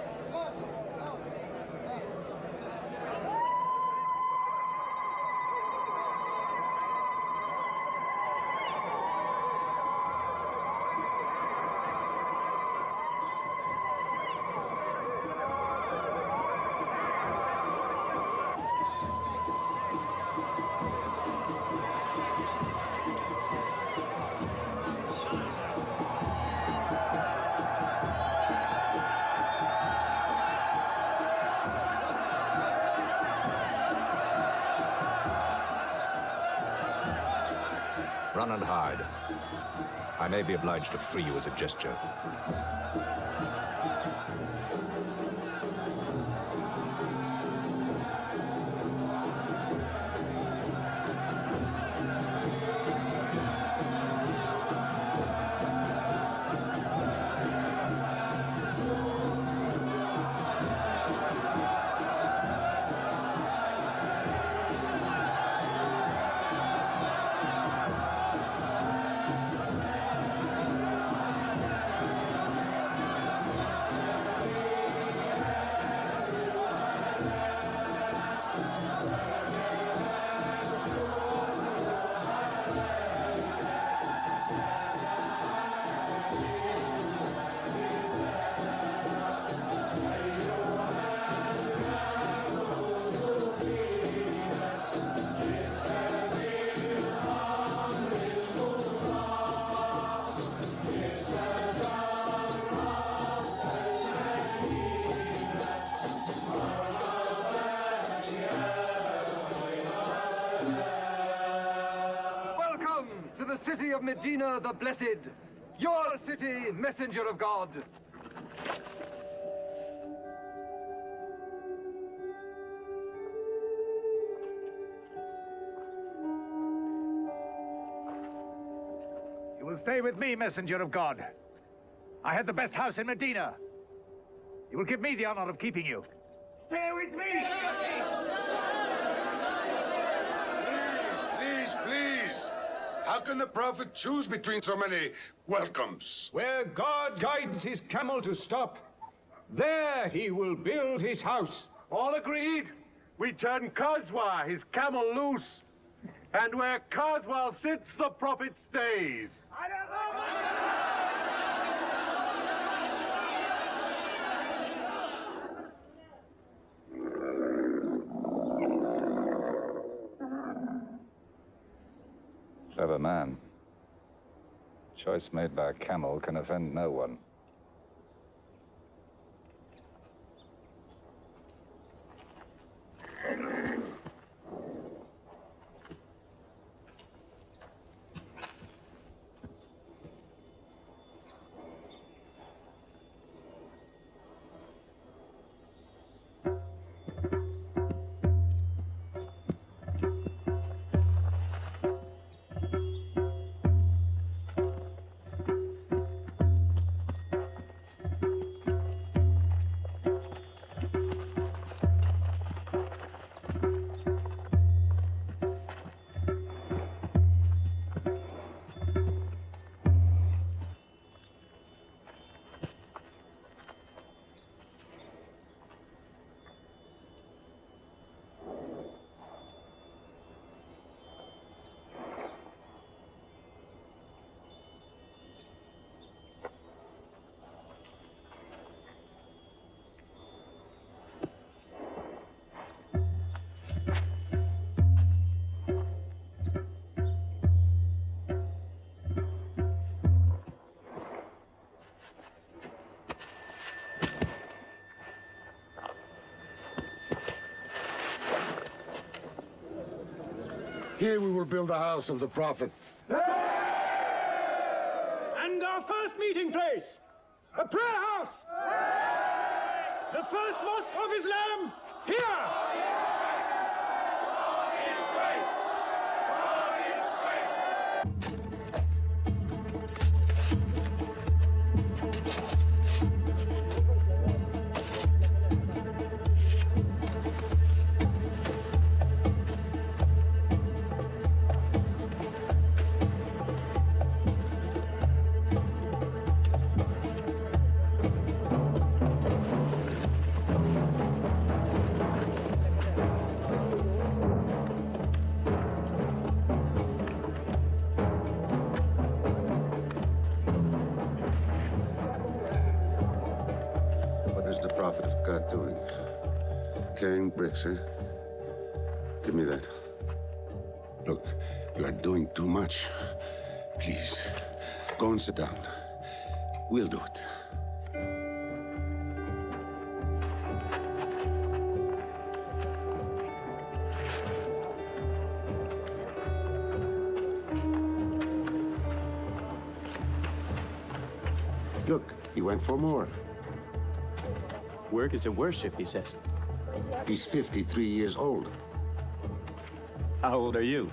Run and hide. I may be obliged to free you as a gesture. Welcome to the city of Medina the Blessed, your city, messenger of God. You will stay with me, messenger of God. I have the best house in Medina. You will give me the honor of keeping you. Stay with me! Please. How can the Prophet choose between so many welcomes? Where God guides his camel to stop, there he will build his house. All agreed? We turn Khazwa, his camel, loose. And where Khazwa sits, the Prophet stays. Clever man. Choice made by a camel can offend no one. Here we will build the house of the prophet. And our first meeting place, a prayer house. The first mosque of Islam, here. What is the prophet of God doing? Carrying bricks, eh? Give me that. Look, you are doing too much. Please, go and sit down. We'll do it. Look, he went for more. Work is a worship, he says. He's 53 years old. How old are you?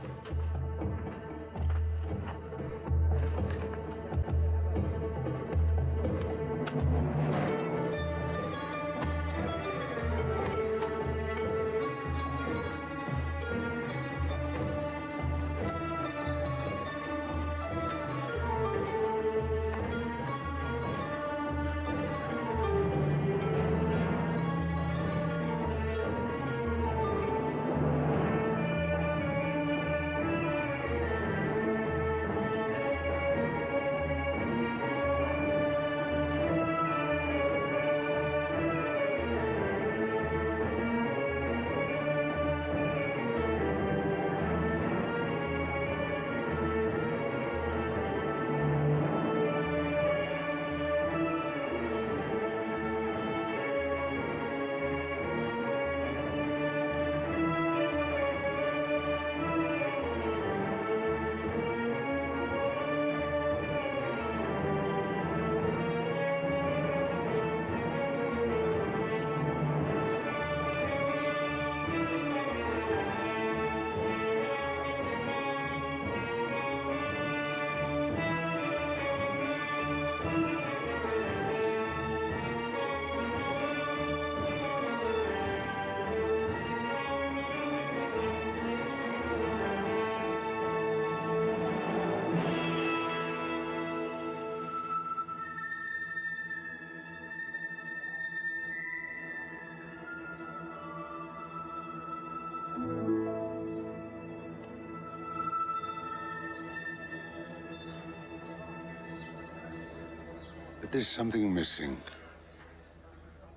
But there's something missing.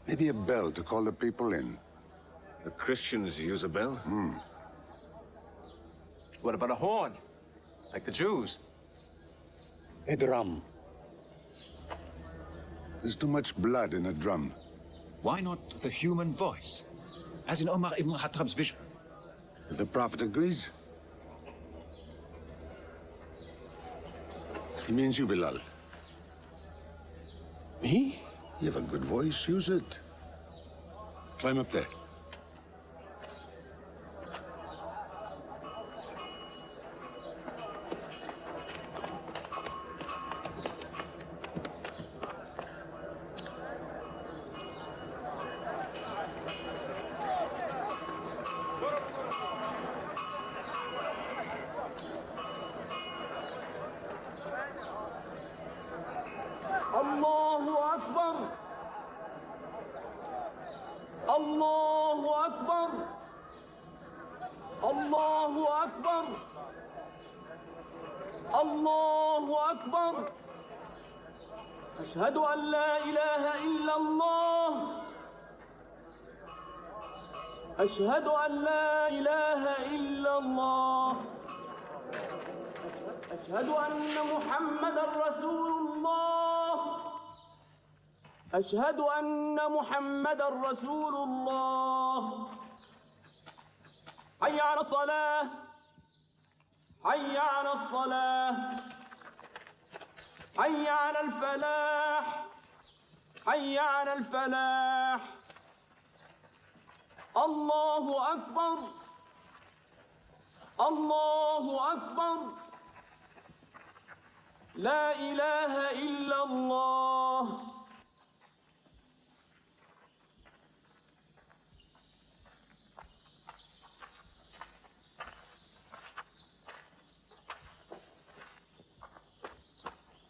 Maybe a bell to call the people in. The Christians use a bell? What about a horn? Like the Jews? A drum. There's too much blood in a drum. Why not the human voice? As in Omar ibn Khattab's vision. If the prophet agrees, he means you, Bilal. Me? You have a good voice. Use it. Climb up there. Allahu Akbar. Allahu Akbar. Allahu Akbar. Allahu Akbar. أشهد أن لا إله إلا الله. أشهد أن لا إله إلا الله. أشهد أن محمد رسول الله. أشهد أن محمد رسول الله. حي على الصلاة. حي على الصلاة حي على الفلاح حي على الفلاح الله أكبر الله أكبر لا إله إلا الله.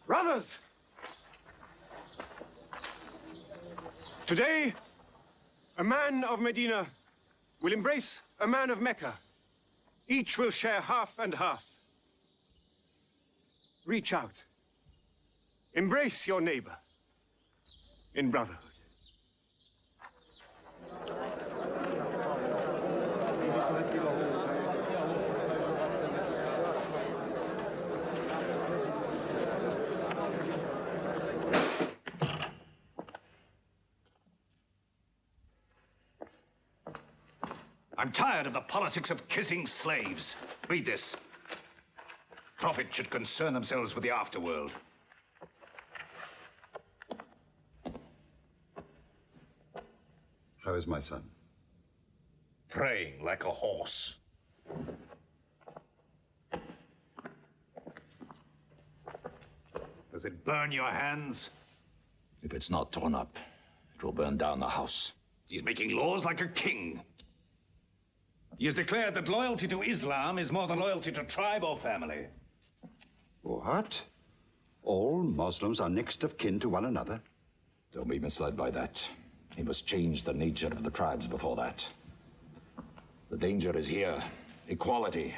Brothers! Today, a man of Medina will embrace a man of Mecca. Each will share half and half. Reach out. Embrace your neighbor in brotherhood. I'm tired of the politics of kissing slaves. Read this. Prophets should concern themselves with the afterworld. How is my son? Praying like a horse. Does it burn your hands? If it's not torn up, it will burn down the house. He's making laws like a king. He has declared that loyalty to Islam is more than loyalty to tribe or family. What? All Muslims are next of kin to one another? Don't be misled by that. He must change the nature of the tribes before that. The danger is here. Equality.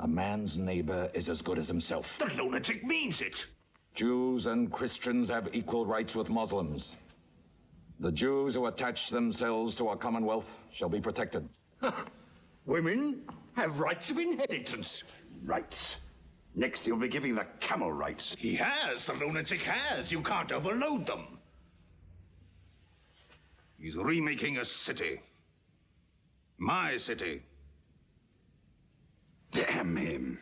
A man's neighbor is as good as himself. The lunatic means it. Jews and Christians have equal rights with Muslims. The Jews who attach themselves to our commonwealth shall be protected. Women have rights of inheritance. Rights? Next he'll be giving the camel rights. He has. The lunatic has. You can't overload them. He's remaking a city. My city. Damn him.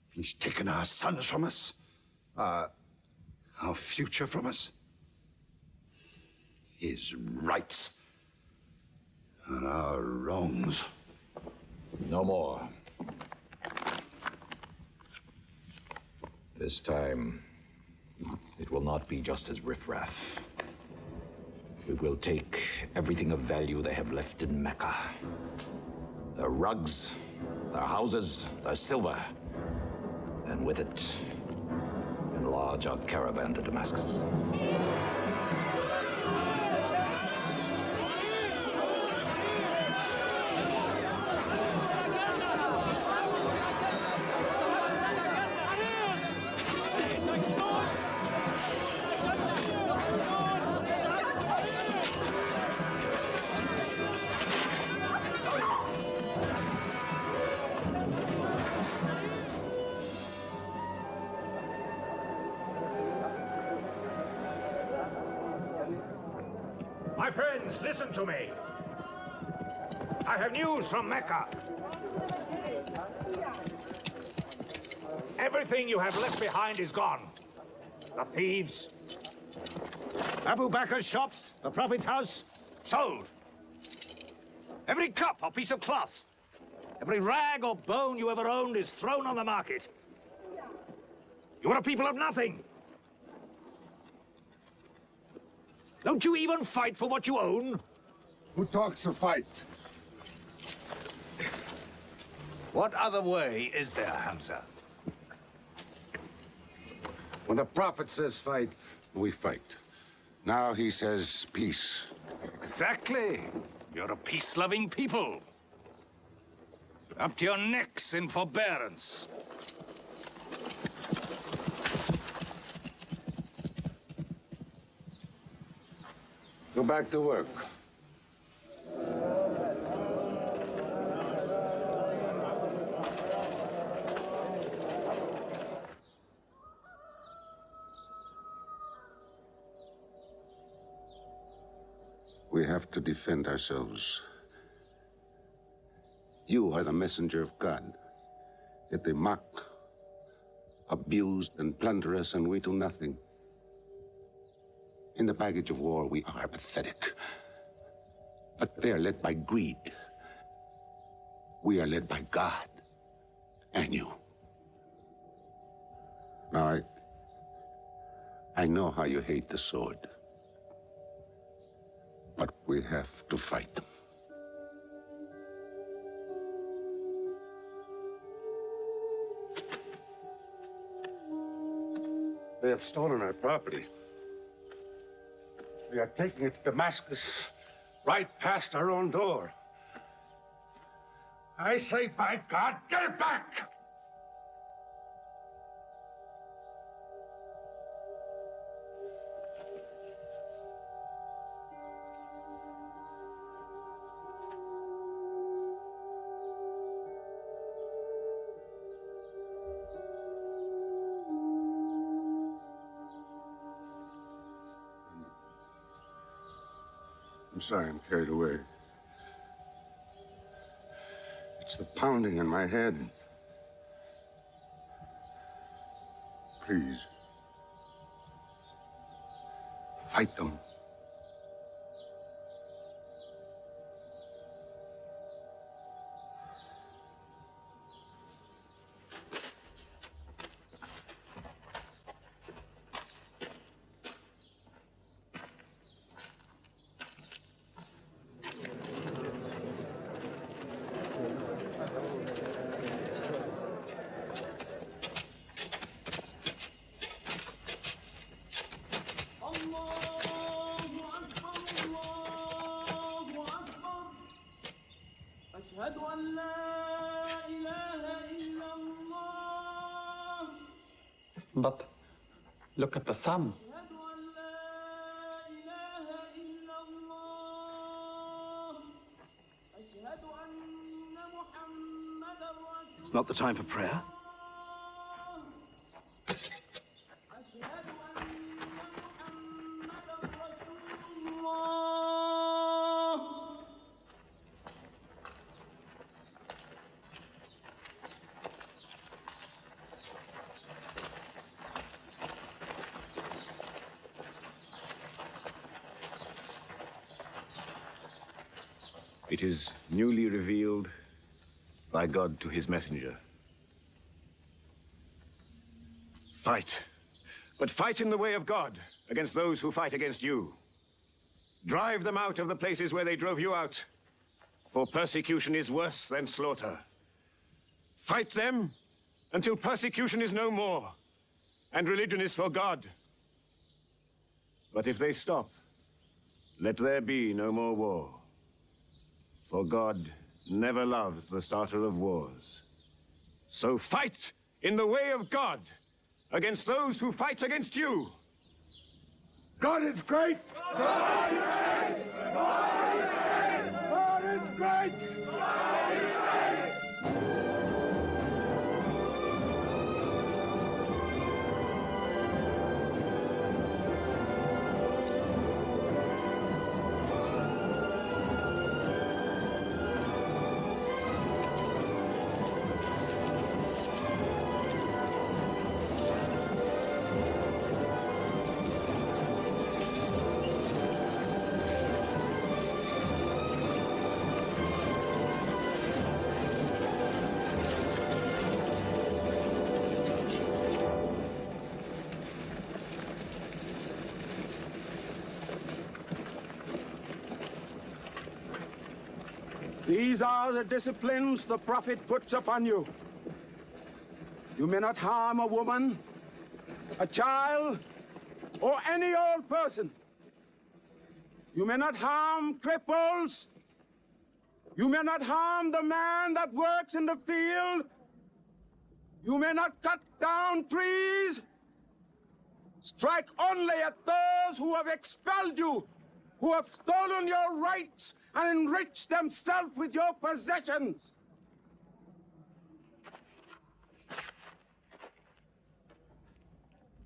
He's taken our sons from us. Our future from us. His rights and our wrongs. No more. This time, it will not be just as riffraff. We will take everything of value they have left in Mecca. Their rugs, their houses, their silver. And with it, enlarge our caravan to Damascus. My friends, listen to me. I have news from Mecca. Everything you have left behind is gone. The thieves, Abu Bakr's shops, the Prophet's house, sold. Every cup or piece of cloth, every rag or bone you ever owned is thrown on the market. You are a people of nothing. Don't you even fight for what you own? Who talks of fight? What other way is there, Hamza? When the Prophet says fight, we fight. Now he says peace. Exactly. You're a peace-loving people. Up to your necks in forbearance. Go back to work. We have to defend ourselves. You are the messenger of God. Yet they mock, abuse, and plunder us, and we do nothing. In the baggage of war, we are pathetic. But they're led by greed. We are led by God and you. Now, I know how you hate the sword. But we have to fight them. They have stolen our property. We are taking it to Damascus, right past our own door. I say, by God, get it back! I'm sorry, I'm carried away. It's the pounding in my head. Please. Fight them. But look at the sun. It's not the time for prayer. It is newly revealed by God to his messenger. Fight, but fight in the way of God against those who fight against you. Drive them out of the places where they drove you out, for persecution is worse than slaughter. Fight them until persecution is no more and religion is for God. But if they stop, let there be no more war. For God never loves the starter of wars. So fight in the way of God against those who fight against you. God is great! God is great! God is great! God is great! God is great! These are the disciplines the prophet puts upon you. You may not harm a woman, a child, or any old person. You may not harm cripples. You may not harm the man that works in the field. You may not cut down trees. Strike only at those who have expelled you, who have stolen your rights and enriched themselves with your possessions.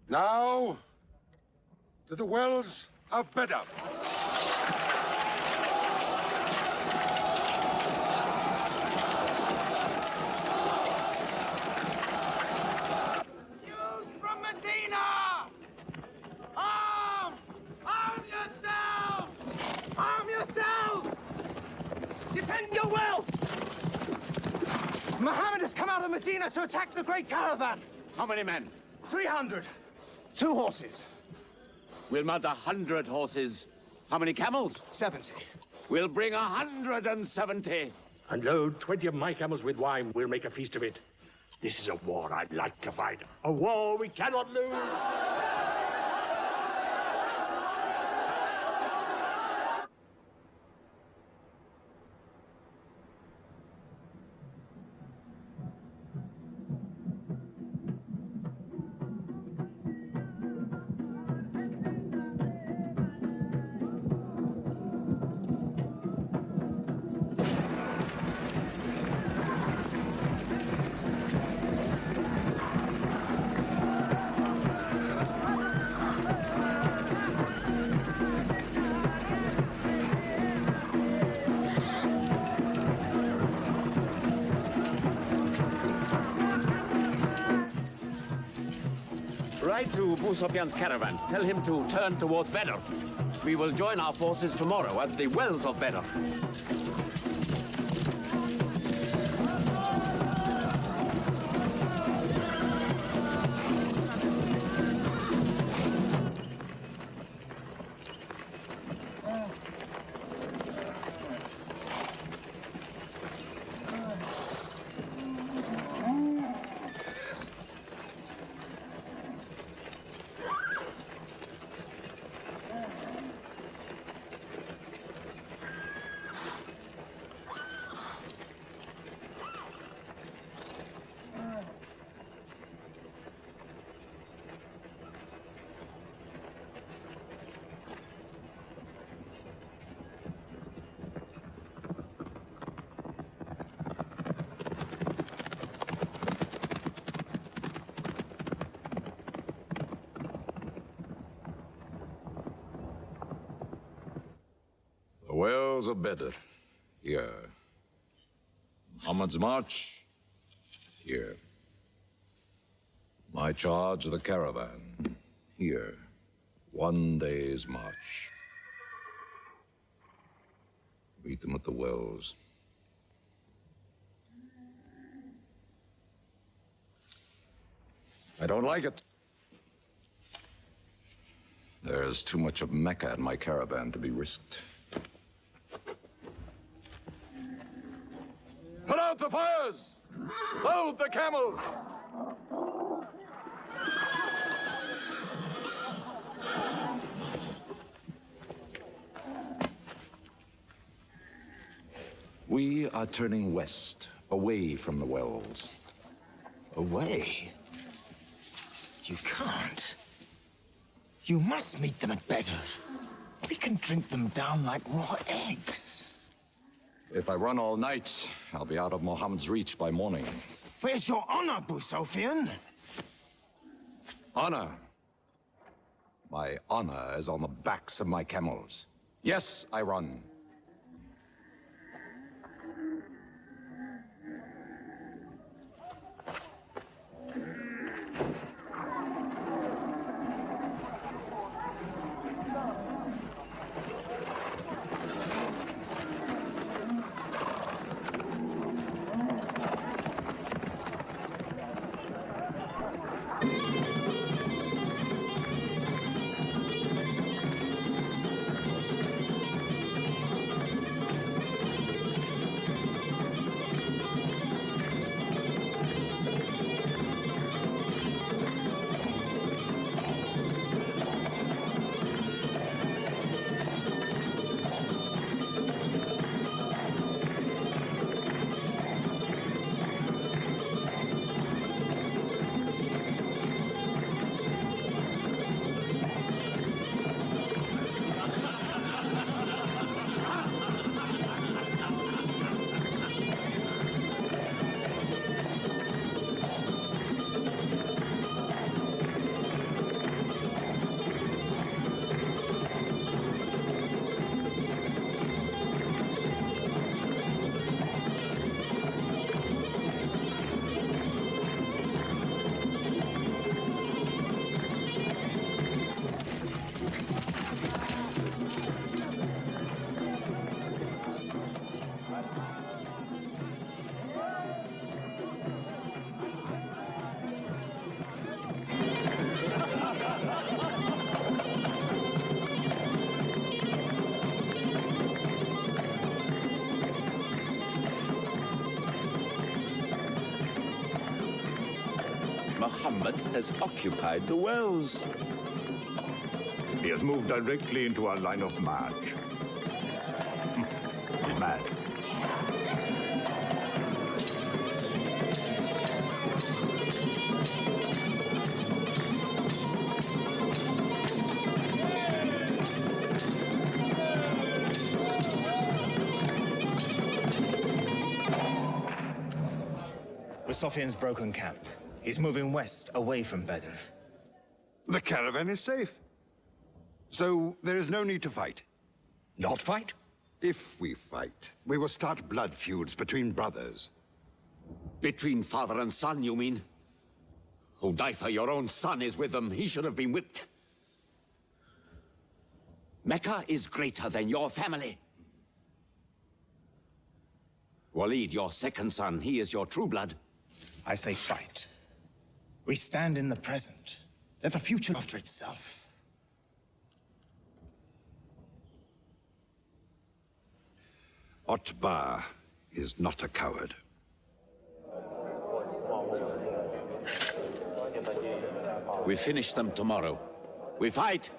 Now, to the wells of Bedab. Muhammad has come out of Medina to attack the great caravan. How many men? 300. 2 horses. We'll mount 100 horses. How many camels? 70. We'll bring 170. And load 20 of my camels with wine. We'll make a feast of it. This is a war I'd like to fight. A war we cannot lose. Ride to Abu Sufyan's caravan. Tell him to turn towards Badr. We will join our forces tomorrow at the wells of Badr. The wells of Badr, here. Muhammad's march, here. My charge of the caravan, here. 1 day's march. Meet them at the wells. I don't like it. There's too much of Mecca in my caravan to be risked. Put out the fires! Load the camels! We are turning west, away from the wells. Away? You can't. You must meet them at Badr. We can drink them down like raw eggs. If I run all night, I'll be out of Muhammad's reach by morning. Where's your honor, Abu Sufyan? Honor? My honor is on the backs of my camels. Yes, I run. Muhammad has occupied the wells. He has moved directly into our line of march. He's mad. Sofian's broken camp. He's moving west, away from Badr. The caravan is safe. So there is no need to fight. Not fight? If we fight, we will start blood feuds between brothers. Between father and son, you mean? Hudayfa, your own son, is with them. He should have been whipped. Mecca is greater than your family. Walid, your second son, he is your true blood. I say fight. We stand in the present. Let the future after itself. Otbah is not a coward. We finish them tomorrow. We fight!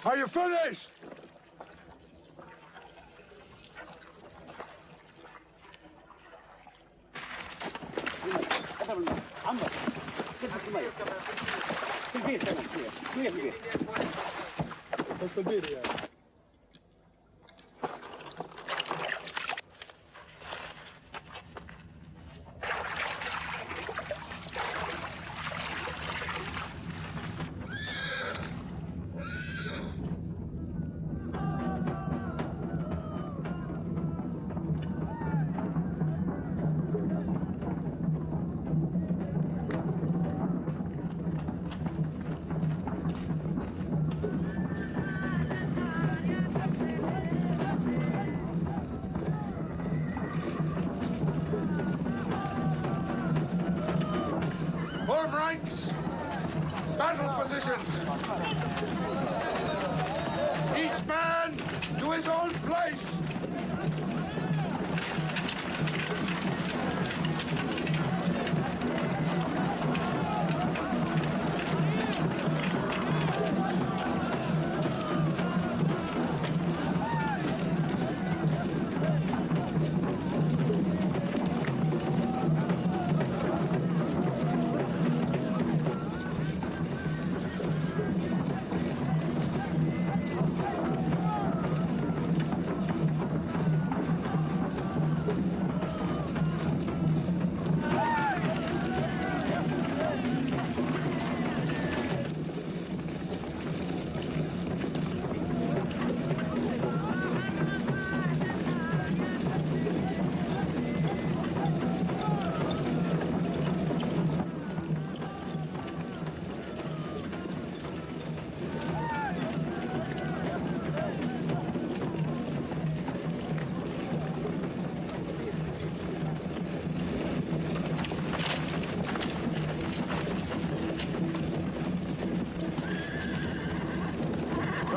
Are you finished? Form ranks! Battle positions! Each man to his own place!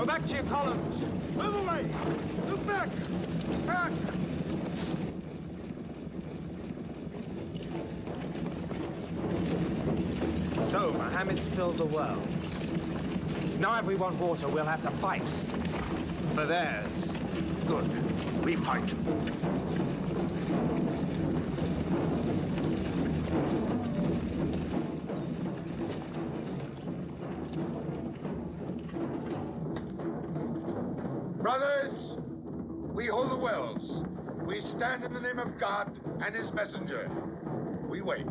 Back to your columns. Move away! Move back! Back! So, Mohammed's filled the world. Now if we want water, we'll have to fight. For theirs. Good. We fight. Brothers, we hold the wells. We stand in the name of God and his messenger. We wait.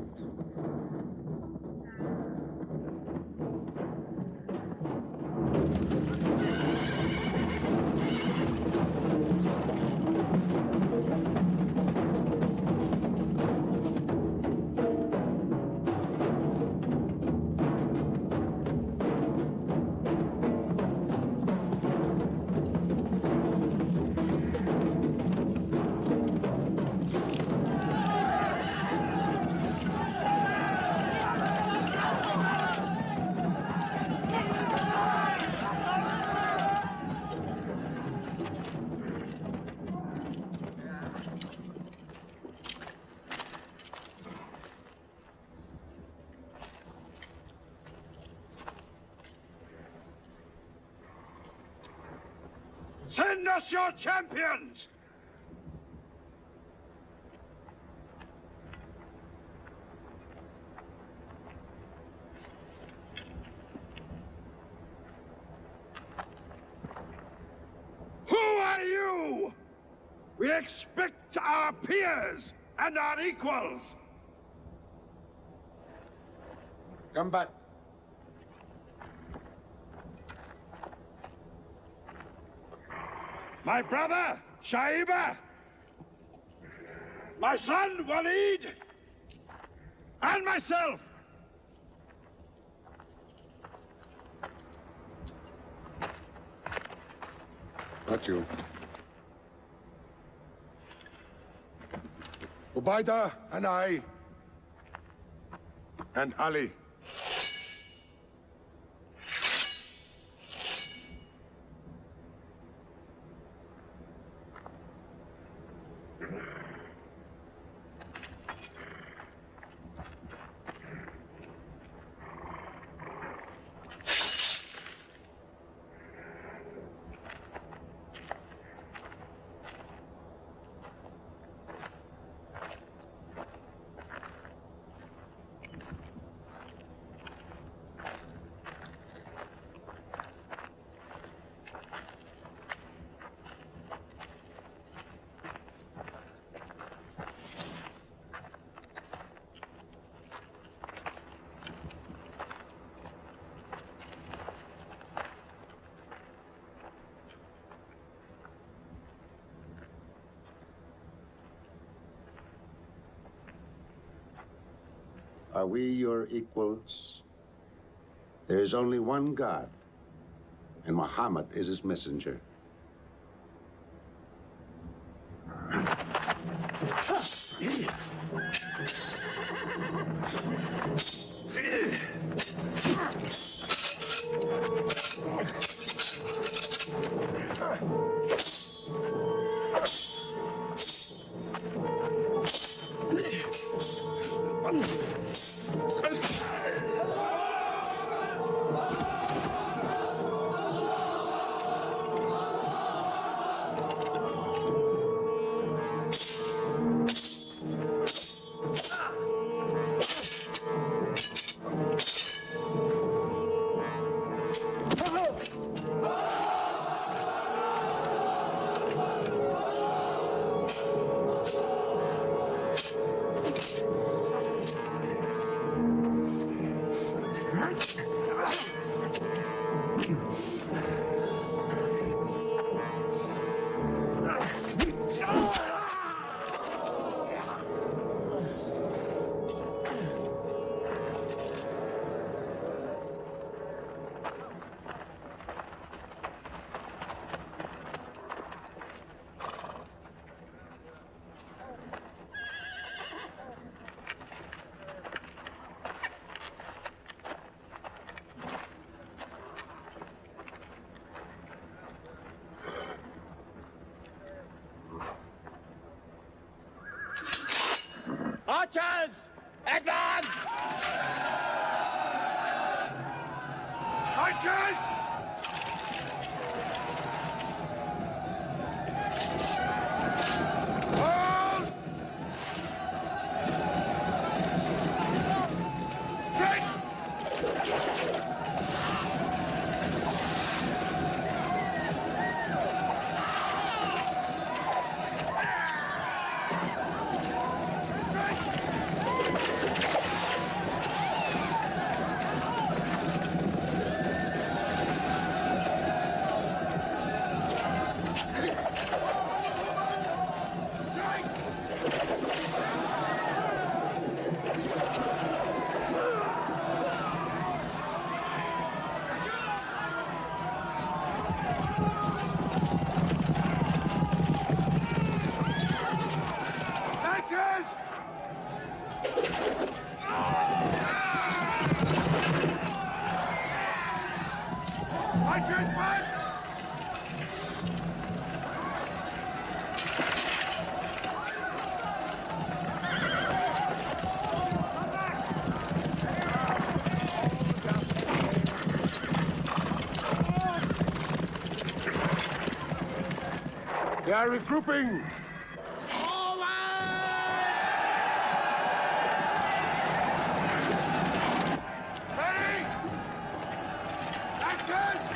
us your champions! Who are you? We expect our peers and our equals. Come back. My brother, Shaiba. My son, Walid. And myself. Not you. Ubaida and I. And Ali. Are we your equals? There is only one God, and Muhammad is his messenger. Archers! Advance! Archers! Hold! are regrouping. Ready? Action!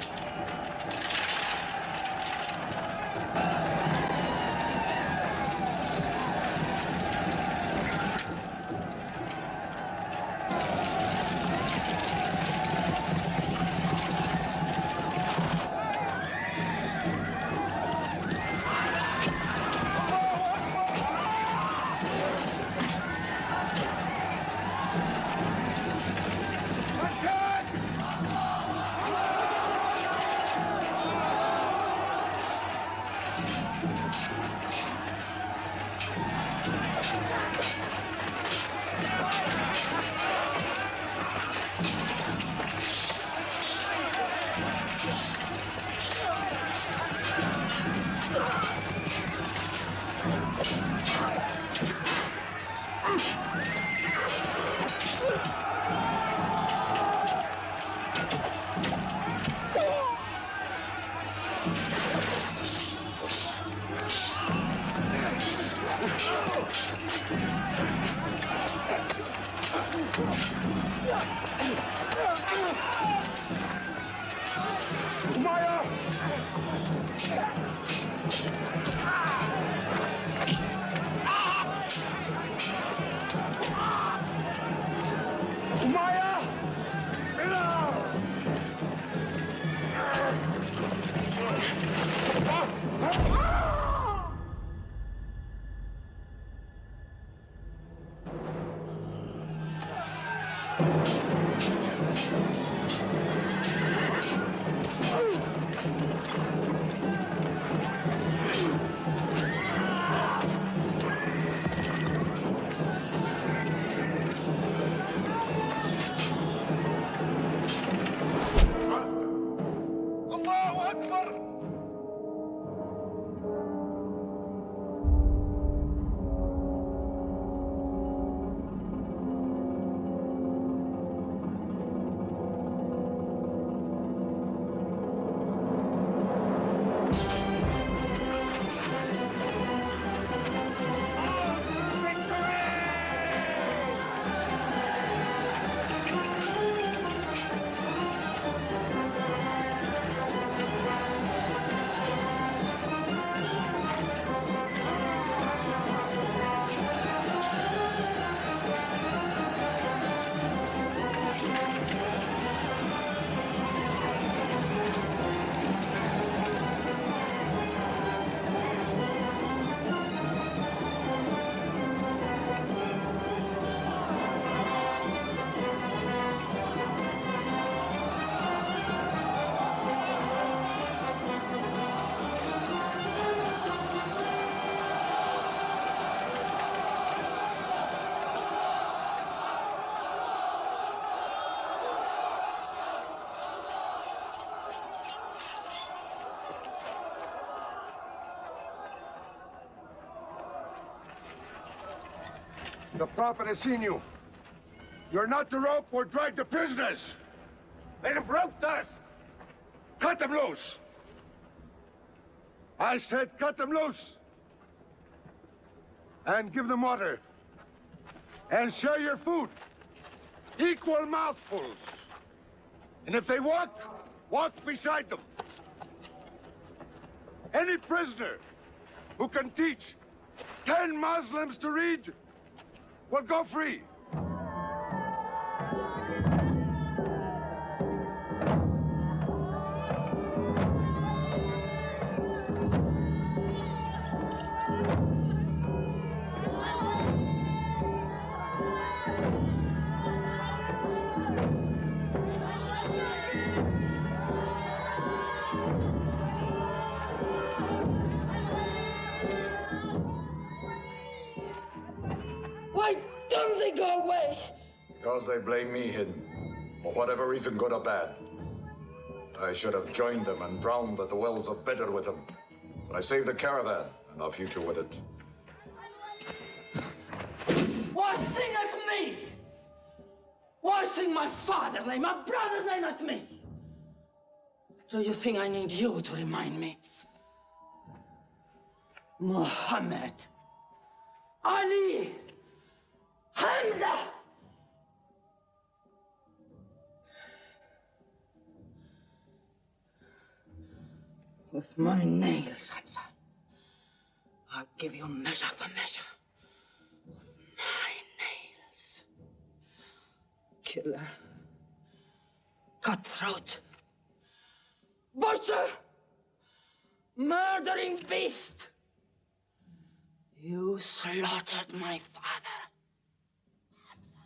The prophet has seen you. You're not to rope or drag the prisoners. They have roped us. Cut them loose. I said cut them loose. And give them water. And share your food. Equal mouthfuls. And if they walk, walk beside them. Any prisoner who can teach 10 Muslims to read will go free. Why don't they go away? Because they blame me, Hidden. For whatever reason, good or bad. I should have joined them and drowned at the wells of Bedr with them. But I saved the caravan and our future with it. Why sing at me? Why sing my father's name, my brother's name at me? Do you think I need you to remind me? Muhammad, Ali, Hamza. With my nails, Hamza, I'll give you measure for measure. With my nails. Killer. Cutthroat. Butcher. Murdering beast. You slaughtered my father, Hamza.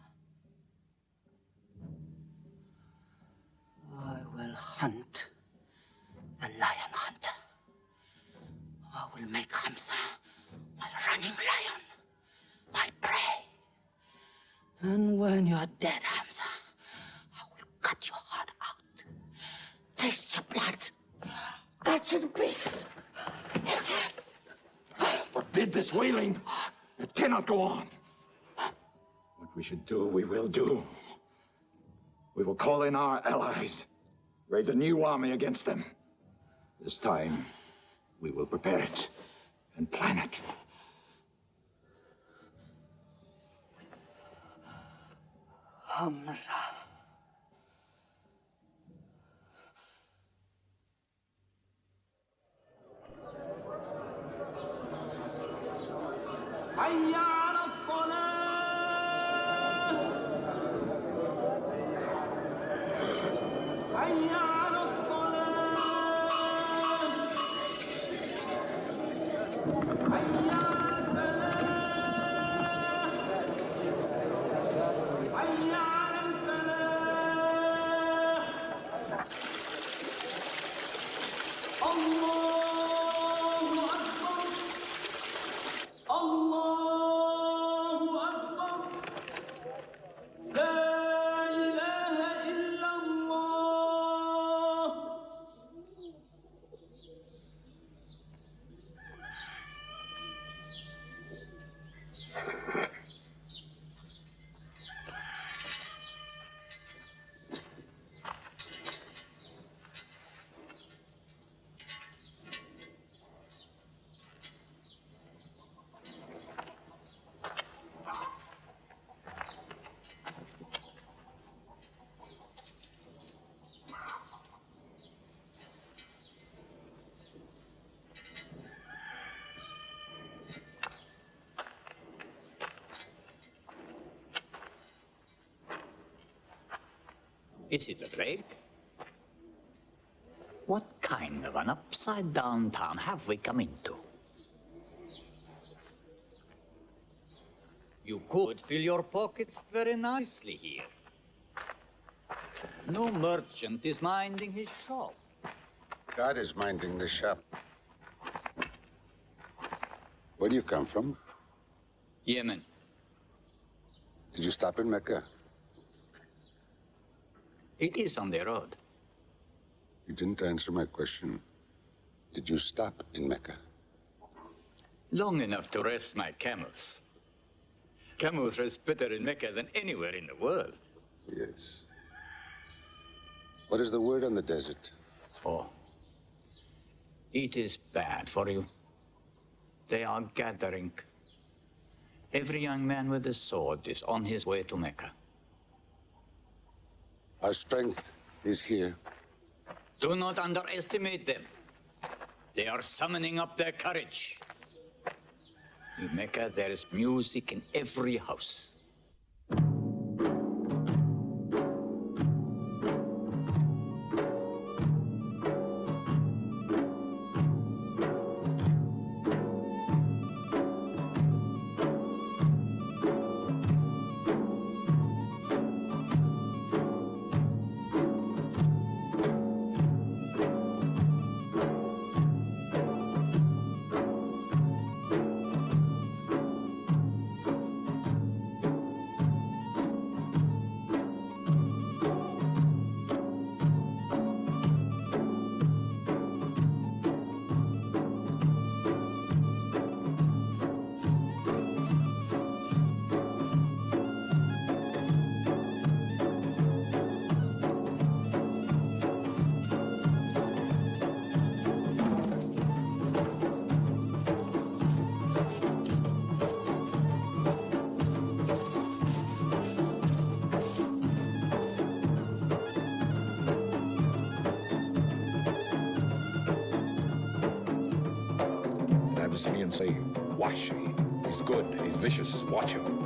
I will hunt the lion hunter. I will make Hamza my running lion, my prey. And when you're dead, Hamza, I will cut your heart out. Taste your blood. Cut you to pieces. Eat it. Forbid this wailing. It cannot go on. What we should do, we will do. We will call in our allies, raise a new army against them. This time, we will prepare it and plan it. Hamza. حي على الصلاة حي على الصلاة حي على الفلاح حي على الفلاح الله أكبر الله أكبر لا إله إلا الله Is it a break? What kind of an upside-down town have we come into? You could fill your pockets very nicely here. No merchant is minding his shop. God is minding the shop. Where do you come from? Yemen. Did you stop in Mecca? It is on the road. You didn't answer my question. Did you stop in Mecca? Long enough to rest my camels. Camels rest better in Mecca than anywhere in the world. Yes. What is the word on the desert? Oh. It is bad for you. They are gathering. Every young man with a sword is on his way to Mecca. Our strength is here. Do not underestimate them. They are summoning up their courage. In Mecca, there is music in every house. to see me and say, "Wash. He's good. He's vicious. Watch him."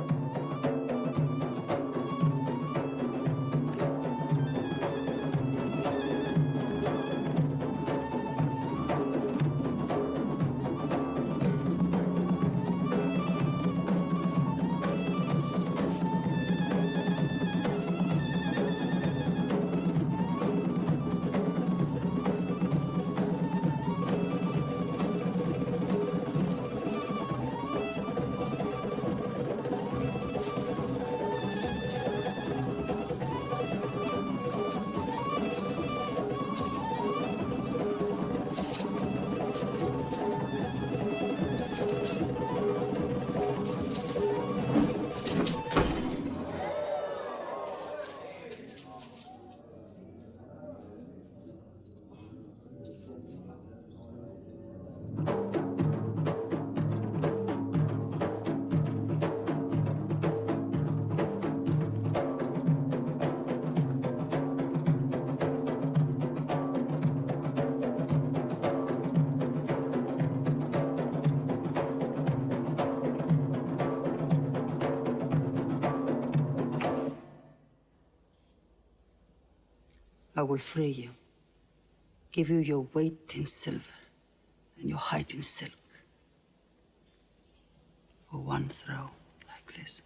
I will free you, give you your weight in silver and your height in silk for one throw like this.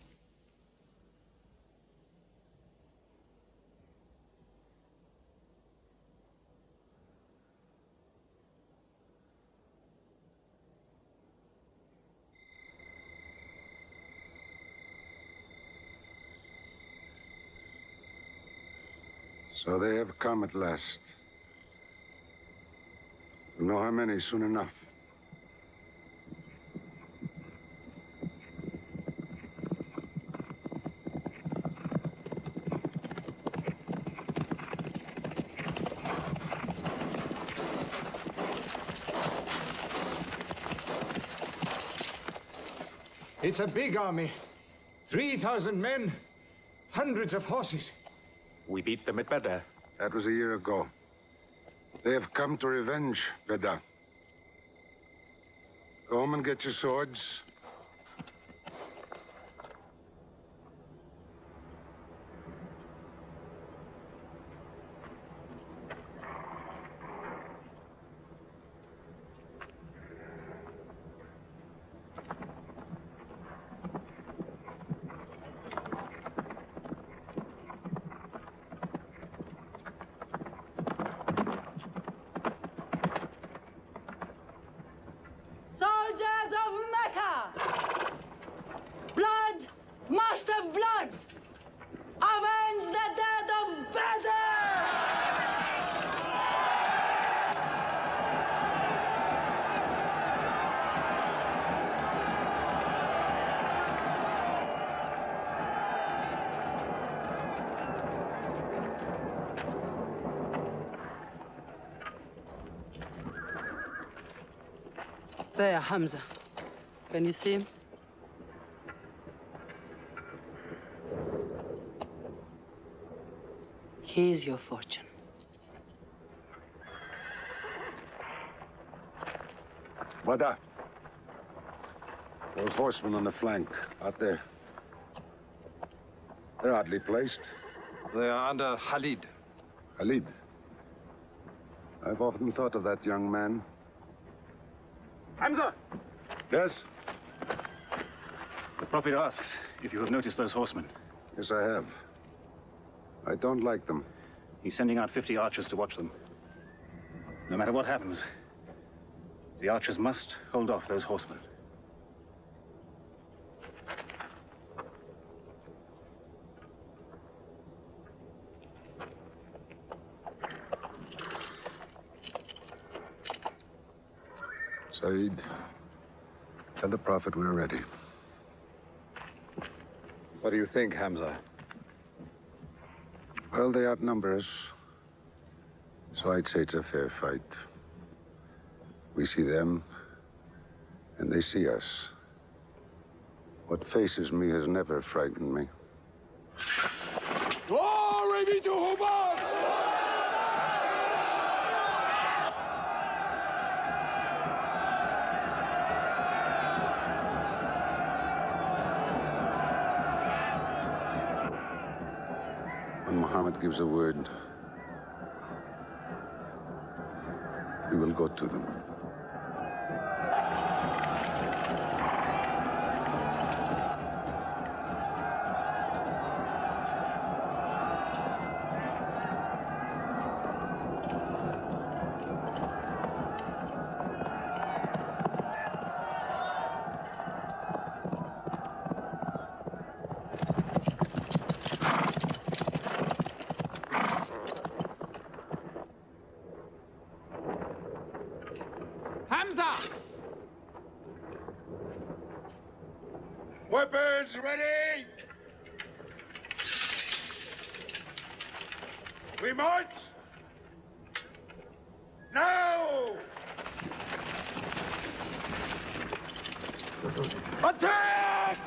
So they have come at last. We'll know how many soon enough. It's a big army. 3,000 men, hundreds of horses. We beat them at Badr. That was a year ago. They have come to revenge, Badr. Go home and get your swords. Soldiers of Mecca! Blood must have blood! Avenge the death of Badr! There, Hamza. Can you see him? Here's your fortune. Badr. Those horsemen on the flank, out there. They're oddly placed. They are under Khalid. Khalid? I've often thought of that young man. Hamza! Yes? The Prophet asks if you have noticed those horsemen. Yes, I have. I don't like them. He's sending out 50 archers to watch them. No matter what happens, the archers must hold off those horsemen. Said, tell the Prophet we're ready. What do you think, Hamza? Well, they outnumber us. So I'd say it's a fair fight. We see them, and they see us. What faces me has never frightened me. Glory be to Hubal! When Muhammad gives a word, we will go to them. Hamza! Weapons ready! We march! Now! Attack!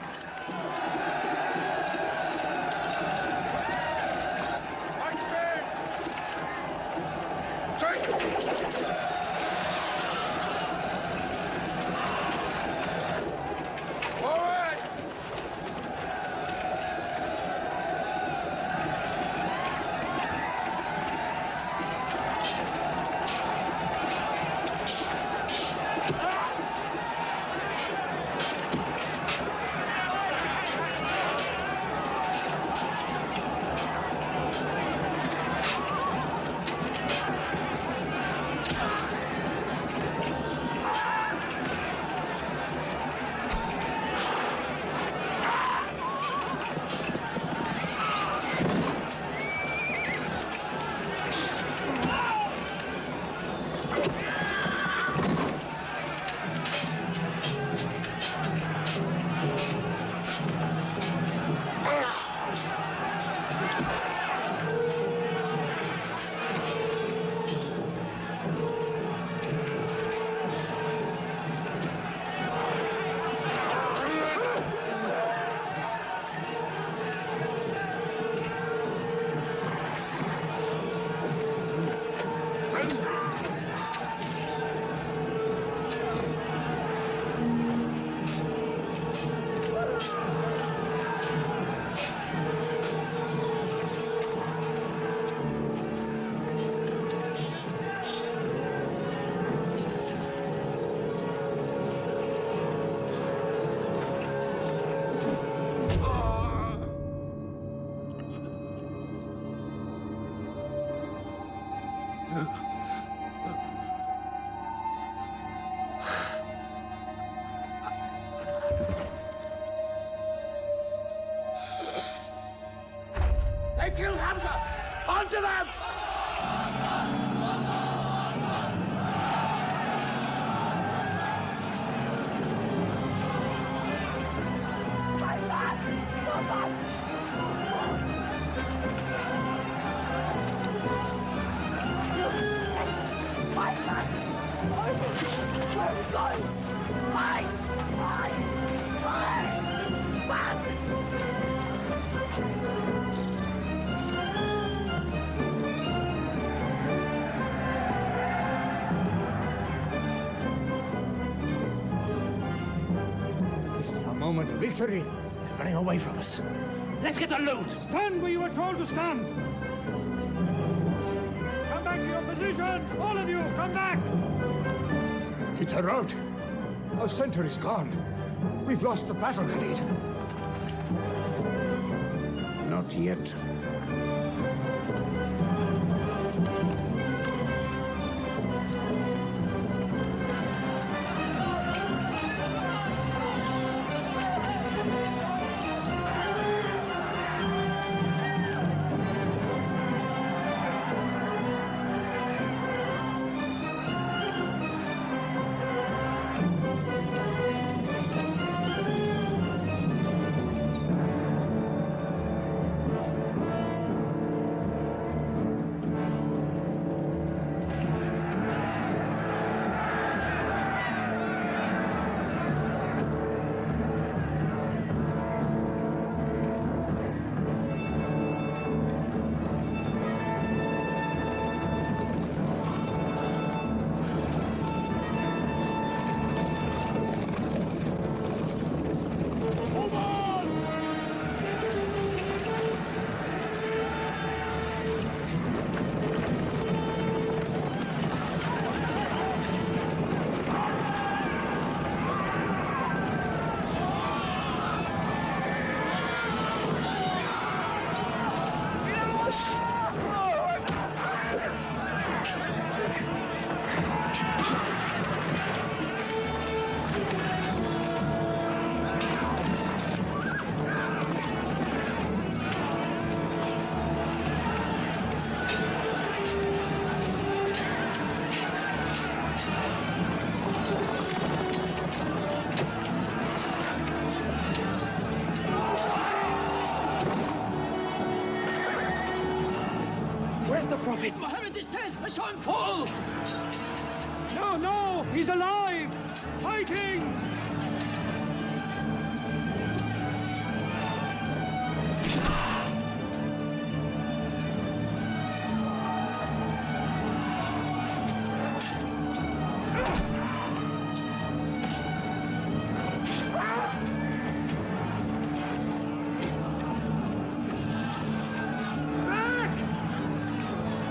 They've killed Hamza! Onto them! This is our moment of victory. They're running away from us. Let's get the loot! Stand where you were told to stand! Come back to your positions! All of you, come back! It's a rout. Our center is gone. We've lost the battle, Khalid. Not yet. Where's the Prophet? Muhammad is dead. I saw him fall. No, no, he's alive! Fighting!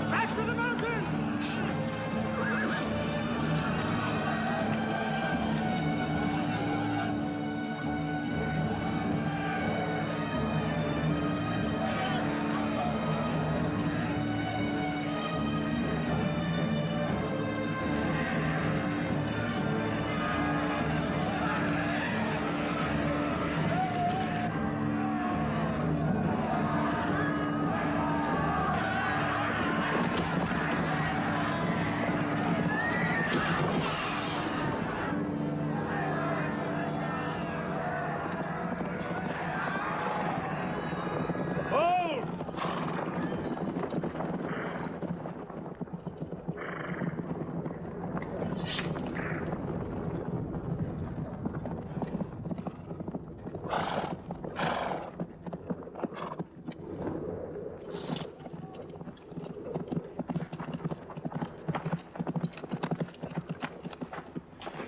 Back to the mountain!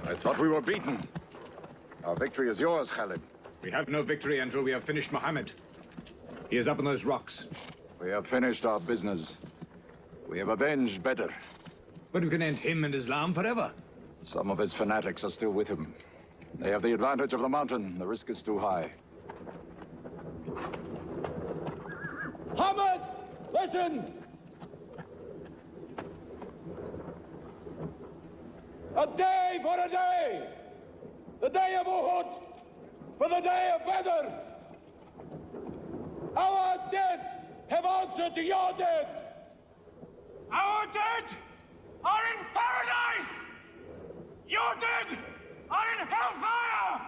I thought we were beaten. Our victory is yours, Khalid. We have no victory until we have finished Muhammad. He is up on those rocks. We have finished our business. We have avenged Badr. But we can end him and Islam forever. Some of his fanatics are still with him. They have the advantage of the mountain. The risk is too high. Muhammad, listen! A day for a day! The day of Uhud for the day of Badr! Our dead have answered to your dead! Our dead are in paradise! Your dead are in hellfire!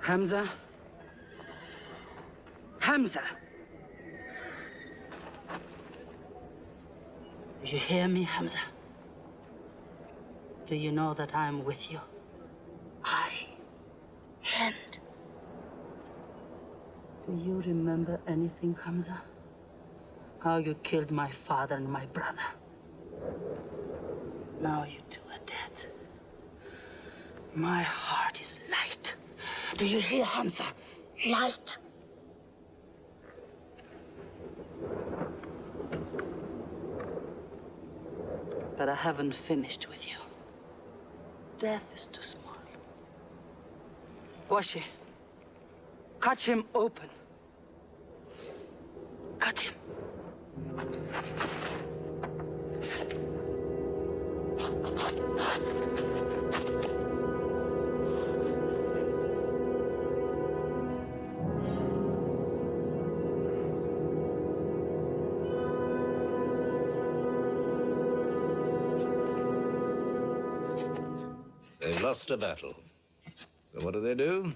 Hamza? Hamza! Do you hear me, Hamza? Do you know that I'm with you? And do you remember anything, Hamza? How you killed my father and my brother. Now you two are dead. My heart is light. Do you hear, Hamza? Light. But I haven't finished with you. Death is too small. Washi, cut him open. Cut him. They lost a battle. So what do?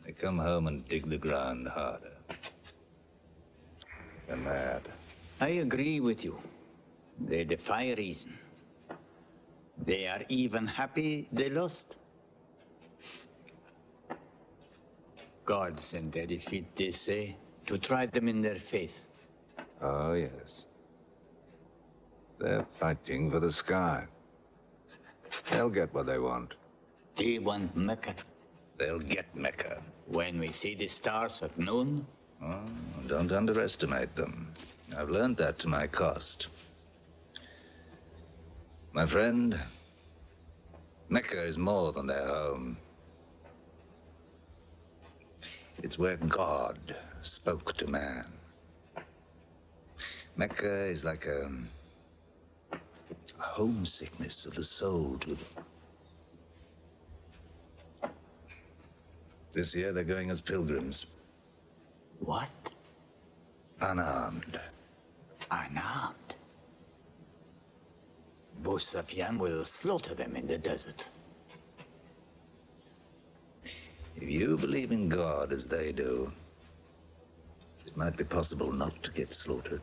They come home and dig the ground harder. They're mad. I agree with you. They defy reason. They are even happy they lost. God sent their defeat, they say, to try them in their faith. Oh, yes. They're fighting for the sky. They'll get what they want. They want Mecca. They'll get Mecca. When we see the stars at noon? Oh, don't underestimate them. I've learned that to my cost. My friend, Mecca is more than their home. It's where God spoke to man. Mecca is like a homesickness of the soul to them. This year they're going as pilgrims. What? Unarmed. Unarmed? Abu Sufyan will slaughter them in the desert. If you believe in God as they do, it might be possible not to get slaughtered.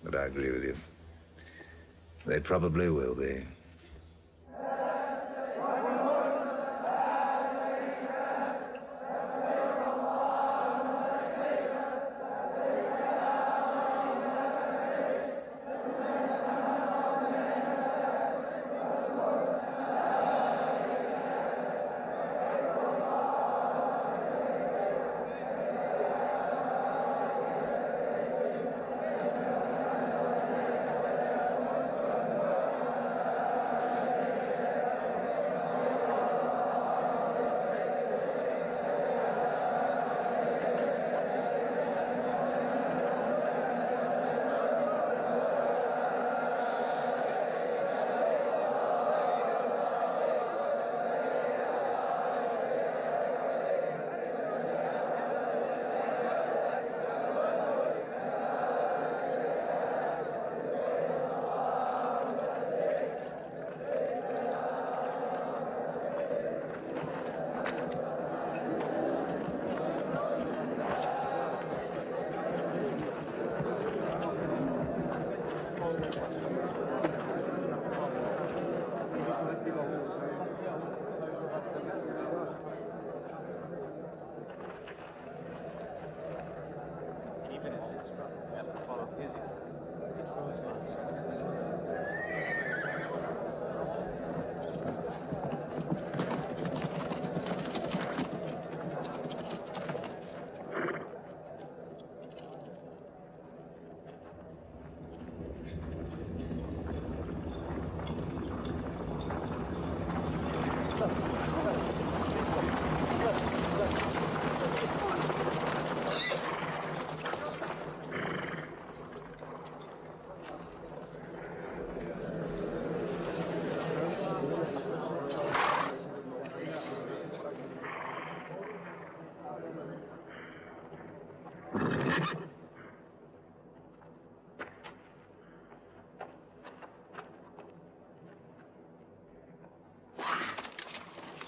But I agree with you. They probably will be.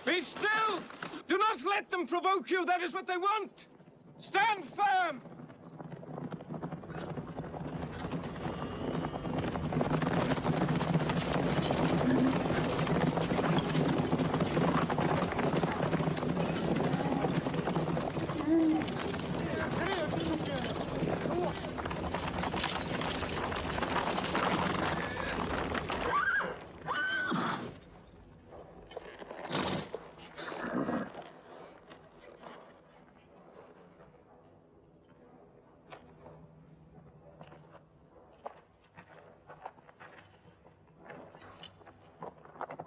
Be still! Do not let them provoke you. That is what they want. Stand firm!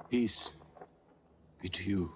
Peace be to you.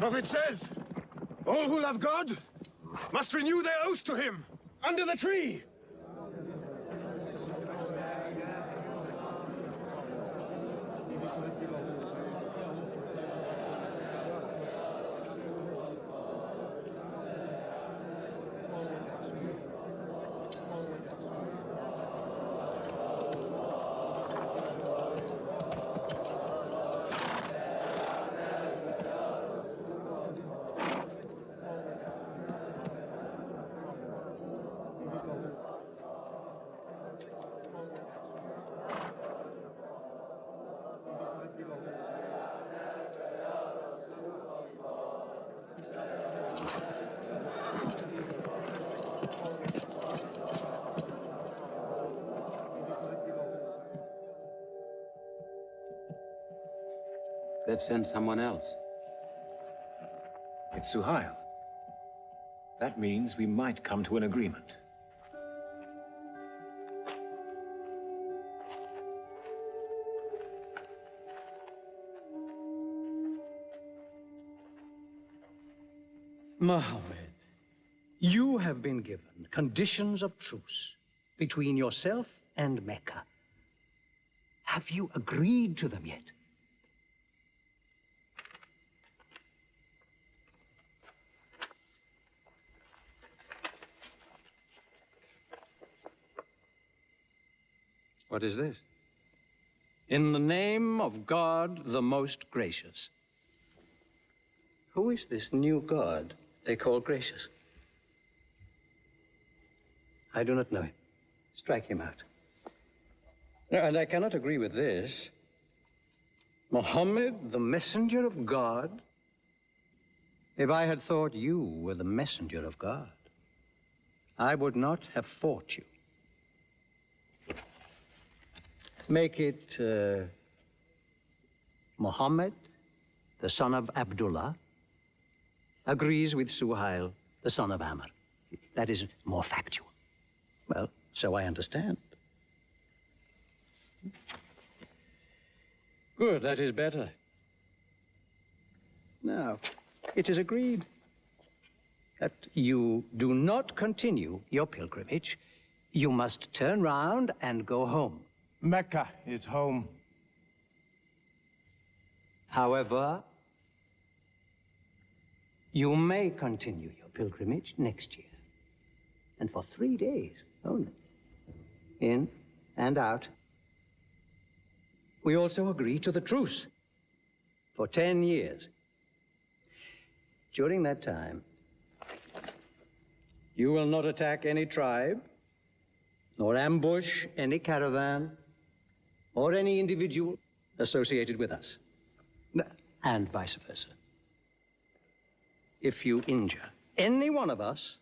The prophet says, all who love God must renew their oath to him under the tree. They've sent someone else. It's Suhail. That means we might come to an agreement. Mohammed, you have been given conditions of truce between yourself and Mecca. Have you agreed to them yet? What is this? In the name of God, the most gracious. Who is this new God they call gracious? I do not know him. Strike him out. No, and I cannot agree with this. Muhammad, the messenger of God? If I had thought you were the messenger of God, I would not have fought you. Make it Muhammad, the son of Abdullah, agrees with Suhail, the son of Amr. That is more factual. Well, so I understand. Good, that is better. Now, it is agreed that you do not continue your pilgrimage. You must turn round and go home. Mecca is home. However, you may continue your pilgrimage next year, and for 3 days only, in and out. We also agree to the truce for 10 years. During that time, you will not attack any tribe, nor ambush any caravan, or any individual associated with us, and vice versa. If you injure any one of us,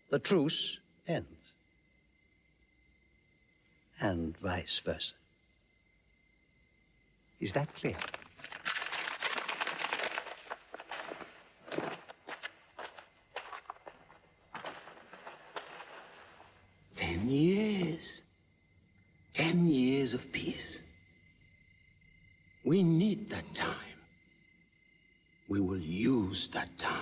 the truce ends, and vice versa. Is that clear? Years. 10 years of peace. We need that time. We will use that time.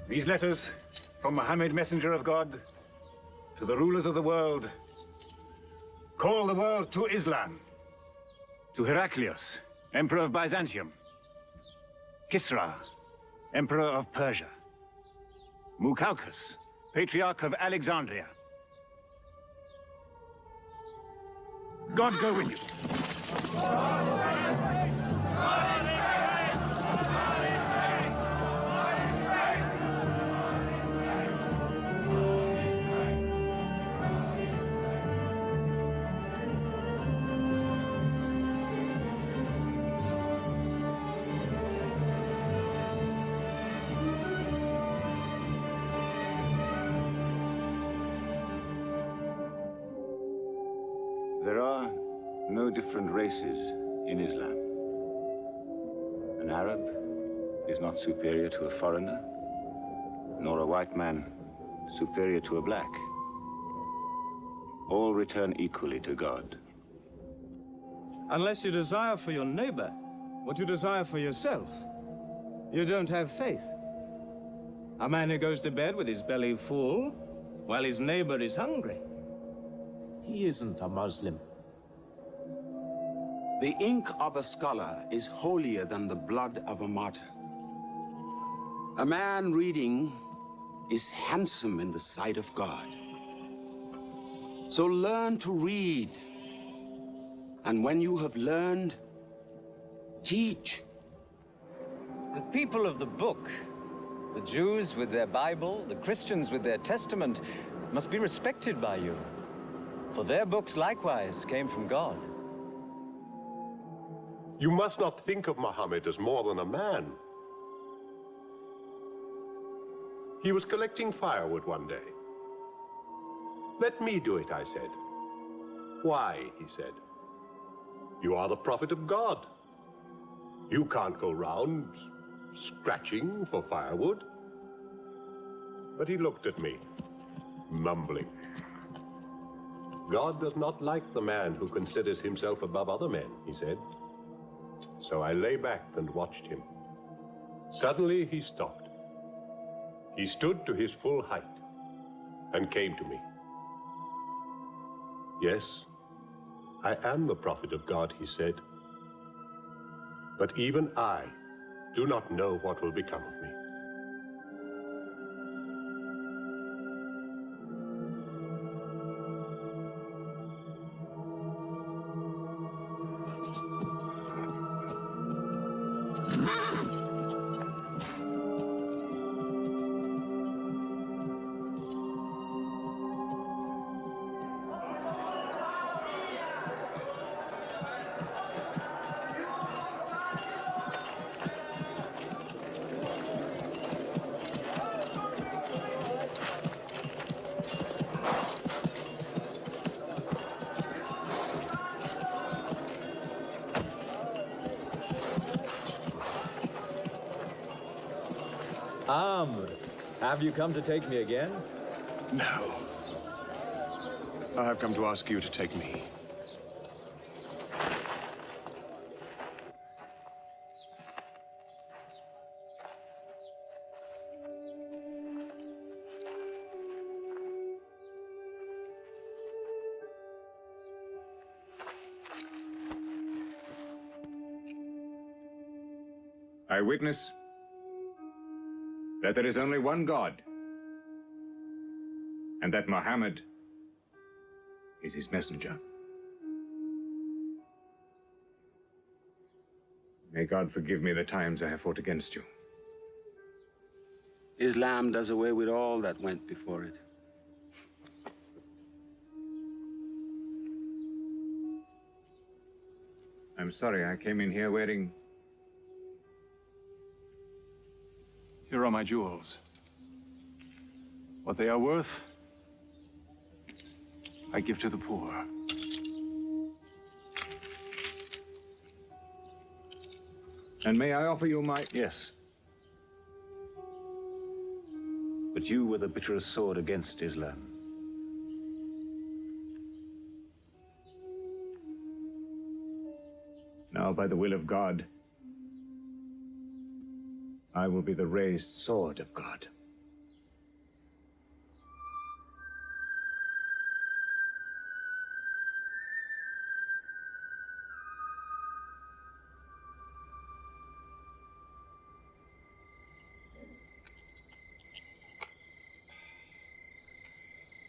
These letters from Muhammad, messenger of God, to the rulers of the world. Call the world to Islam. To Heraclius, Emperor of Byzantium. Kisra, Emperor of Persia. Mukaukos, Patriarch of Alexandria. God go with you. There are no different races in Islam. An Arab is not superior to a foreigner, nor a white man superior to a black. All return equally to God. Unless you desire for your neighbor what you desire for yourself, you don't have faith. A man who goes to bed with his belly full while his neighbor is hungry. He isn't a Muslim. The ink of a scholar is holier than the blood of a martyr. A man reading is handsome in the sight of God. So learn to read. And when you have learned, teach. The people of the book, the Jews with their Bible, the Christians with their Testament, must be respected by you. For their books likewise came from God. You must not think of Muhammad as more than a man. He was collecting firewood one day. Let me do it, I said. Why, he said. You are the prophet of God. You can't go round scratching for firewood. But he looked at me, mumbling. God does not like the man who considers himself above other men, he said. So I lay back and watched him. Suddenly he stopped. He stood to his full height and came to me. Yes, I am the prophet of God, he said. But even I do not know what will become of me. Amr, have you come to take me again? No. I have come to ask you to take me. I witness that there is only one God, and that Muhammad is his messenger. May God forgive me the times I have fought against you. Islam does away with all that went before it. I'm sorry, I came in here wearing... Here are my jewels. What they are worth, I give to the poor. And may I offer you my... Yes. But you were the bitterest sword against Islam. Now, by the will of God, I will be the raised sword of God.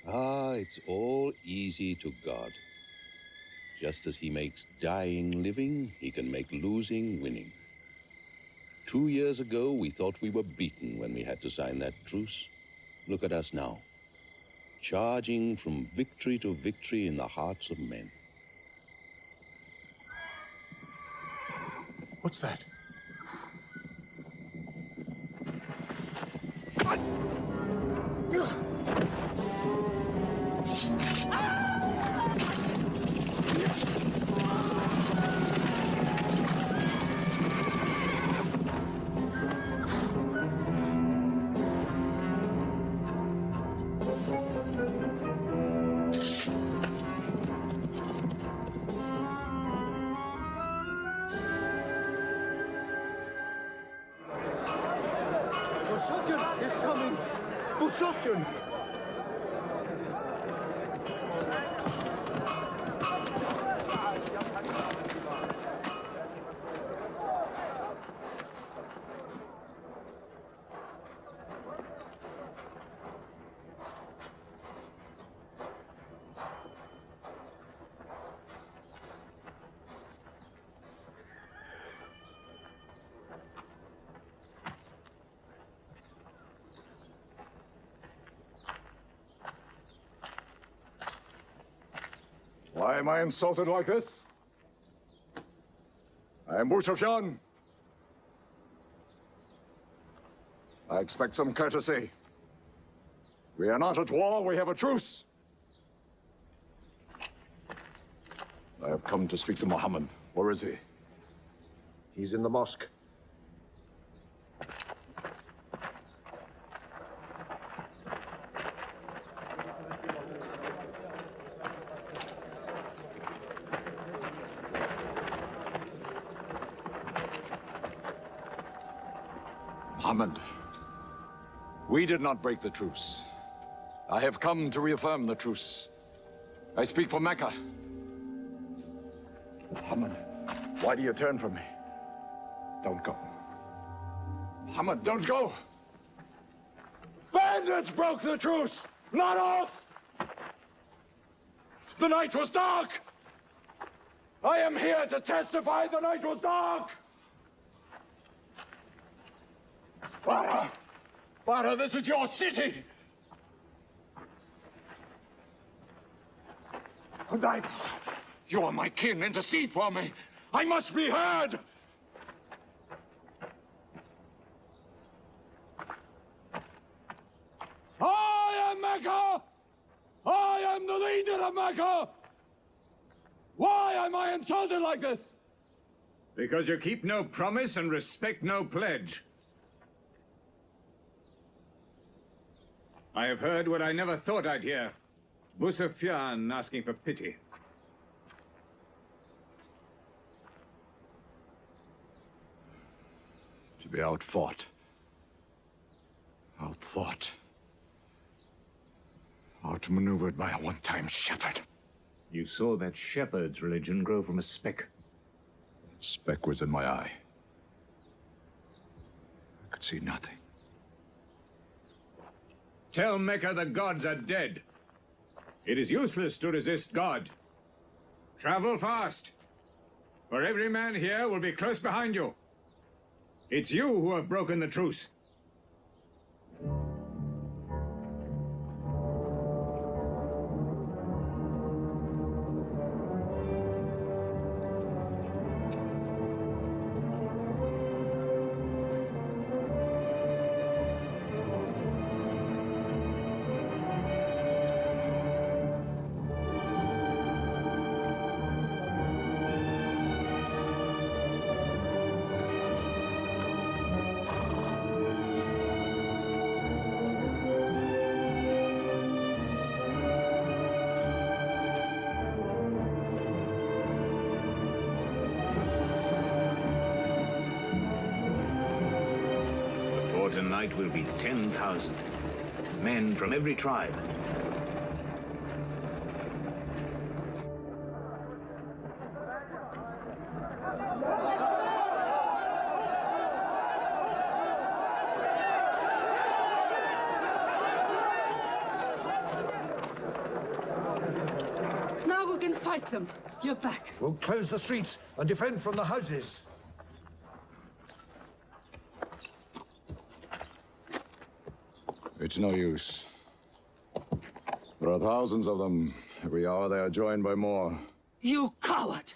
Ah, it's all easy to God. Just as he makes dying living, he can make losing winning. 2 years ago, we thought we were beaten when we had to sign that truce. Look at us now, charging from victory to victory in the hearts of men. What's that? coming! Busofyan! Why am I insulted like this? I am Busofyan. I expect some courtesy. We are not at war, we have a truce. I have come to speak to Muhammad. Where is he? He's in the mosque. Muhammad, we did not break the truce. I have come to reaffirm the truce. I speak for Mecca. Muhammad, why do you turn from me? Don't go. Muhammad, don't go! Bandits broke the truce, not us! The night was dark! I am here to testify the night was dark! Farah! Farah, this is your city! Hudaybah, you are my kin. Intercede for me. I must be heard! I am Mecca! I am the leader of Mecca! Why am I insulted like this? Because you keep no promise and respect no pledge. I have heard what I never thought I'd hear. Busofyan asking for pity. To be outfought. Outthought. Outmaneuvered by a one-time shepherd. You saw that shepherd's religion grow from a speck. That speck was in my eye. I could see nothing. Tell Mecca the gods are dead. It is useless to resist God. Travel fast, for every man here will be close behind you. It's you who have broken the truce. Tonight will be 10,000 men from every tribe. Now we can fight them. You're back. We'll close the streets and defend from the houses. It's no use. There are thousands of them. Every hour they are joined by more. You coward!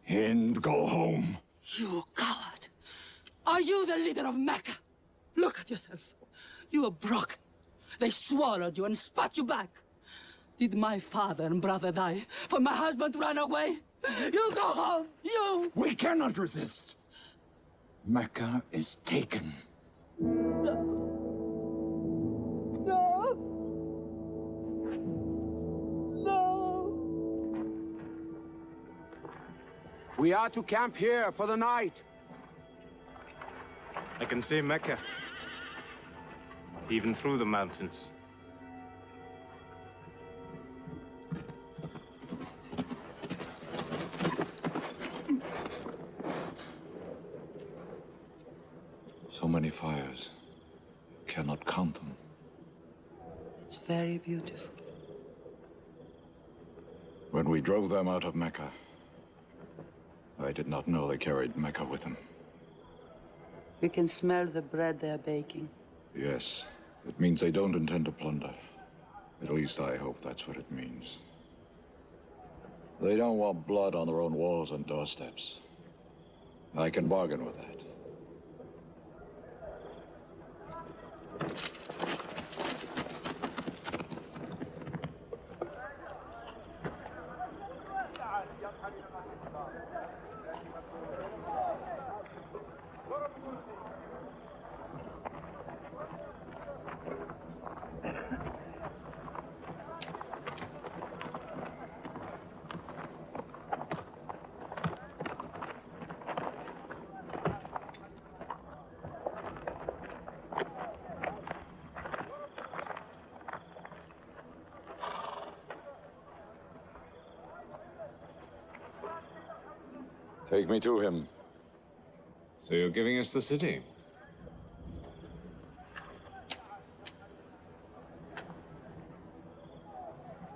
Hind, go home. You coward! Are you the leader of Mecca? Look at yourself. You are broken. They swallowed you and spat you back. Did my father and brother die for my husband ran away? You go home, you! We cannot resist. Mecca is taken. No. We are to camp here for the night. I can see Mecca. even through the mountains. So many fires. Cannot count them. It's very beautiful. When we drove them out of Mecca, I did not know they carried Mecca with them. We can smell the bread they're baking. Yes, it means they don't intend to plunder. At least I hope that's what it means. They don't want blood on their own walls and doorsteps. I can bargain with that. Take me to him. So you're giving us the city?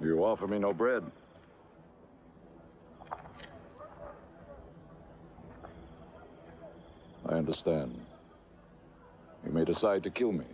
You offer me no bread. I understand. You may decide to kill me.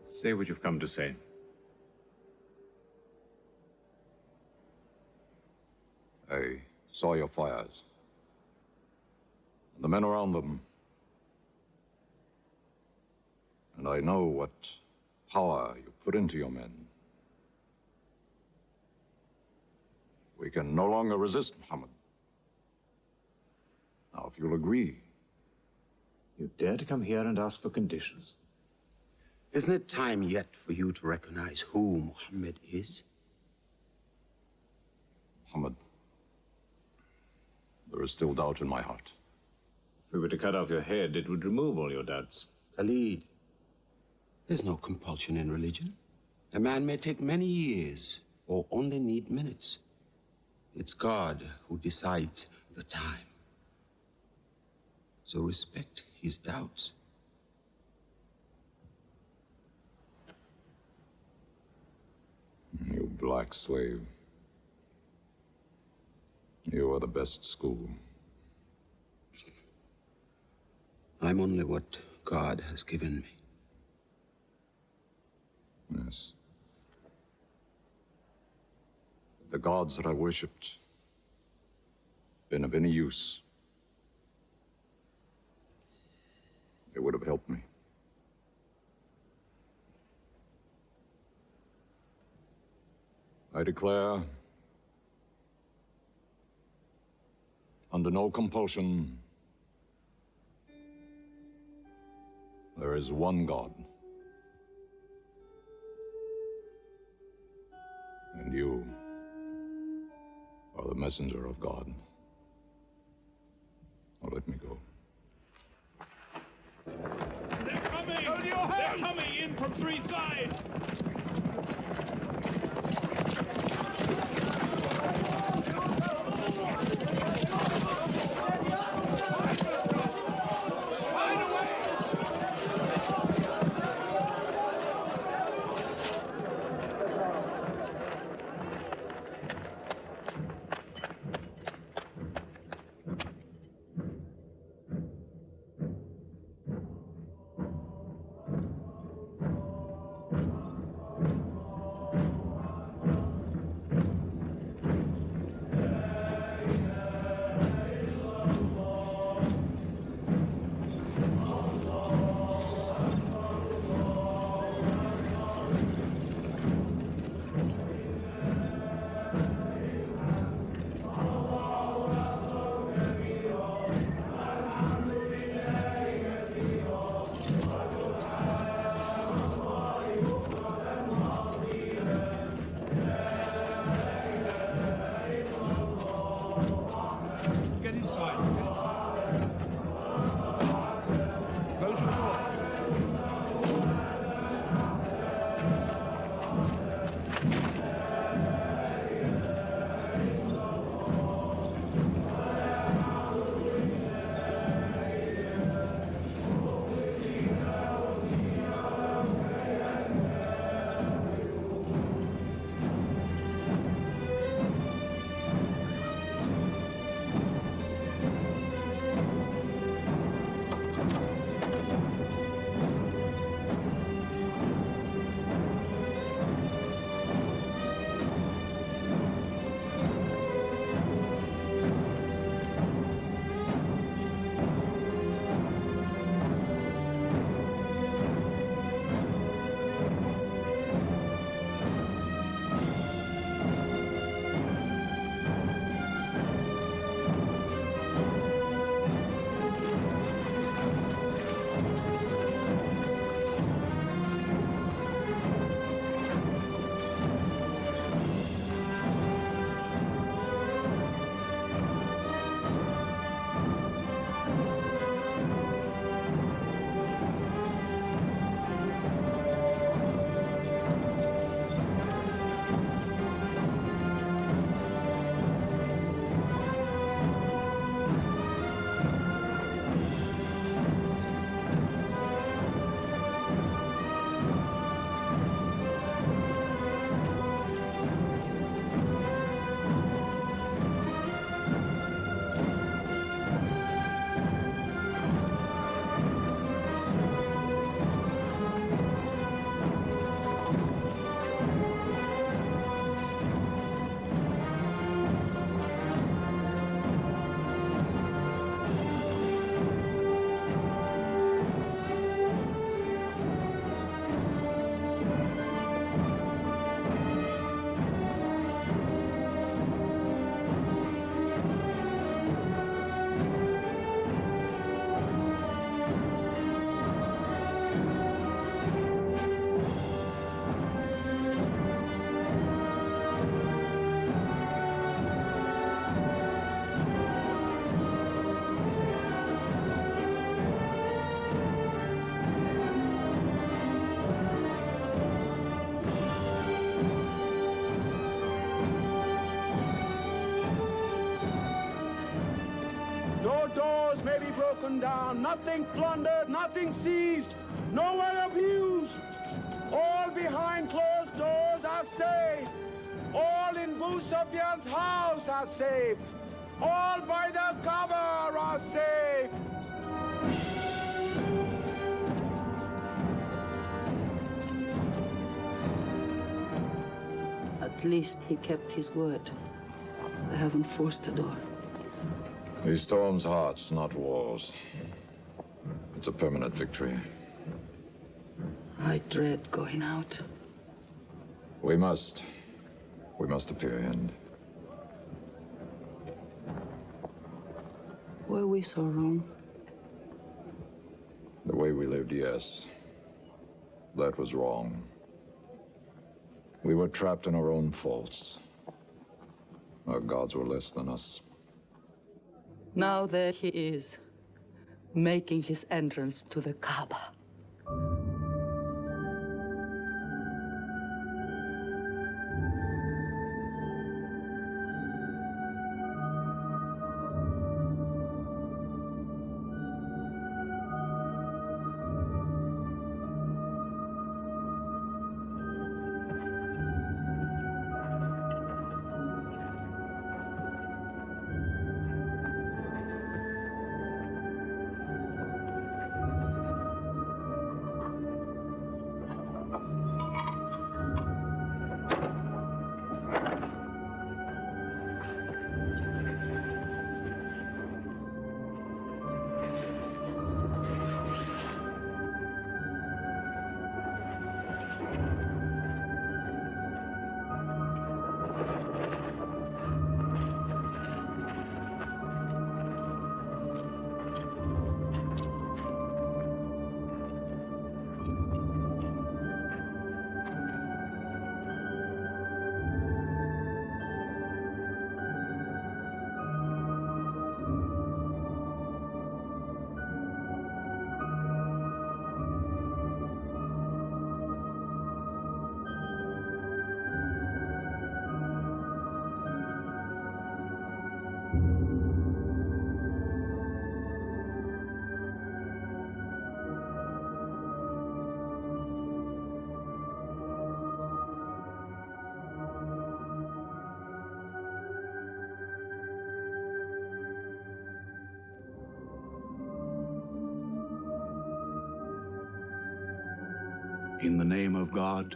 Say what you've come to say. I saw your fires. And the men around them. And I know what power you put into your men. We can no longer resist Muhammad. Now, if you'll agree. You dare to come here and ask for conditions? Isn't it time yet for you to recognize who Muhammad is? Muhammad, there is still doubt in my heart. If we were to cut off your head, it would remove all your doubts. Khalid, there's no compulsion in religion. A man may take many years or only need minutes. It's God who decides the time. So respect his doubts. You black slave. You are the best school. I'm only what God has given me. Yes. The gods that I worshipped been of any use. They would have helped me. I declare, under no compulsion, there is one God. And you are the messenger of God. Now let me go. They're coming! They're coming in from three sides! broken down, nothing plundered, nothing seized, no one abused. All behind closed doors are safe. All in Abu Sufyan's house are safe. All by the cover are safe. At least he kept his word. I haven't forced the door. He storms hearts, not walls. It's a permanent victory. I dread going out. We must appear in. Were we so wrong? The way we lived, yes. That was wrong. We were trapped in our own faults. Our gods were less than us. Now there he is, making his entrance to the Kaaba. In the name of God,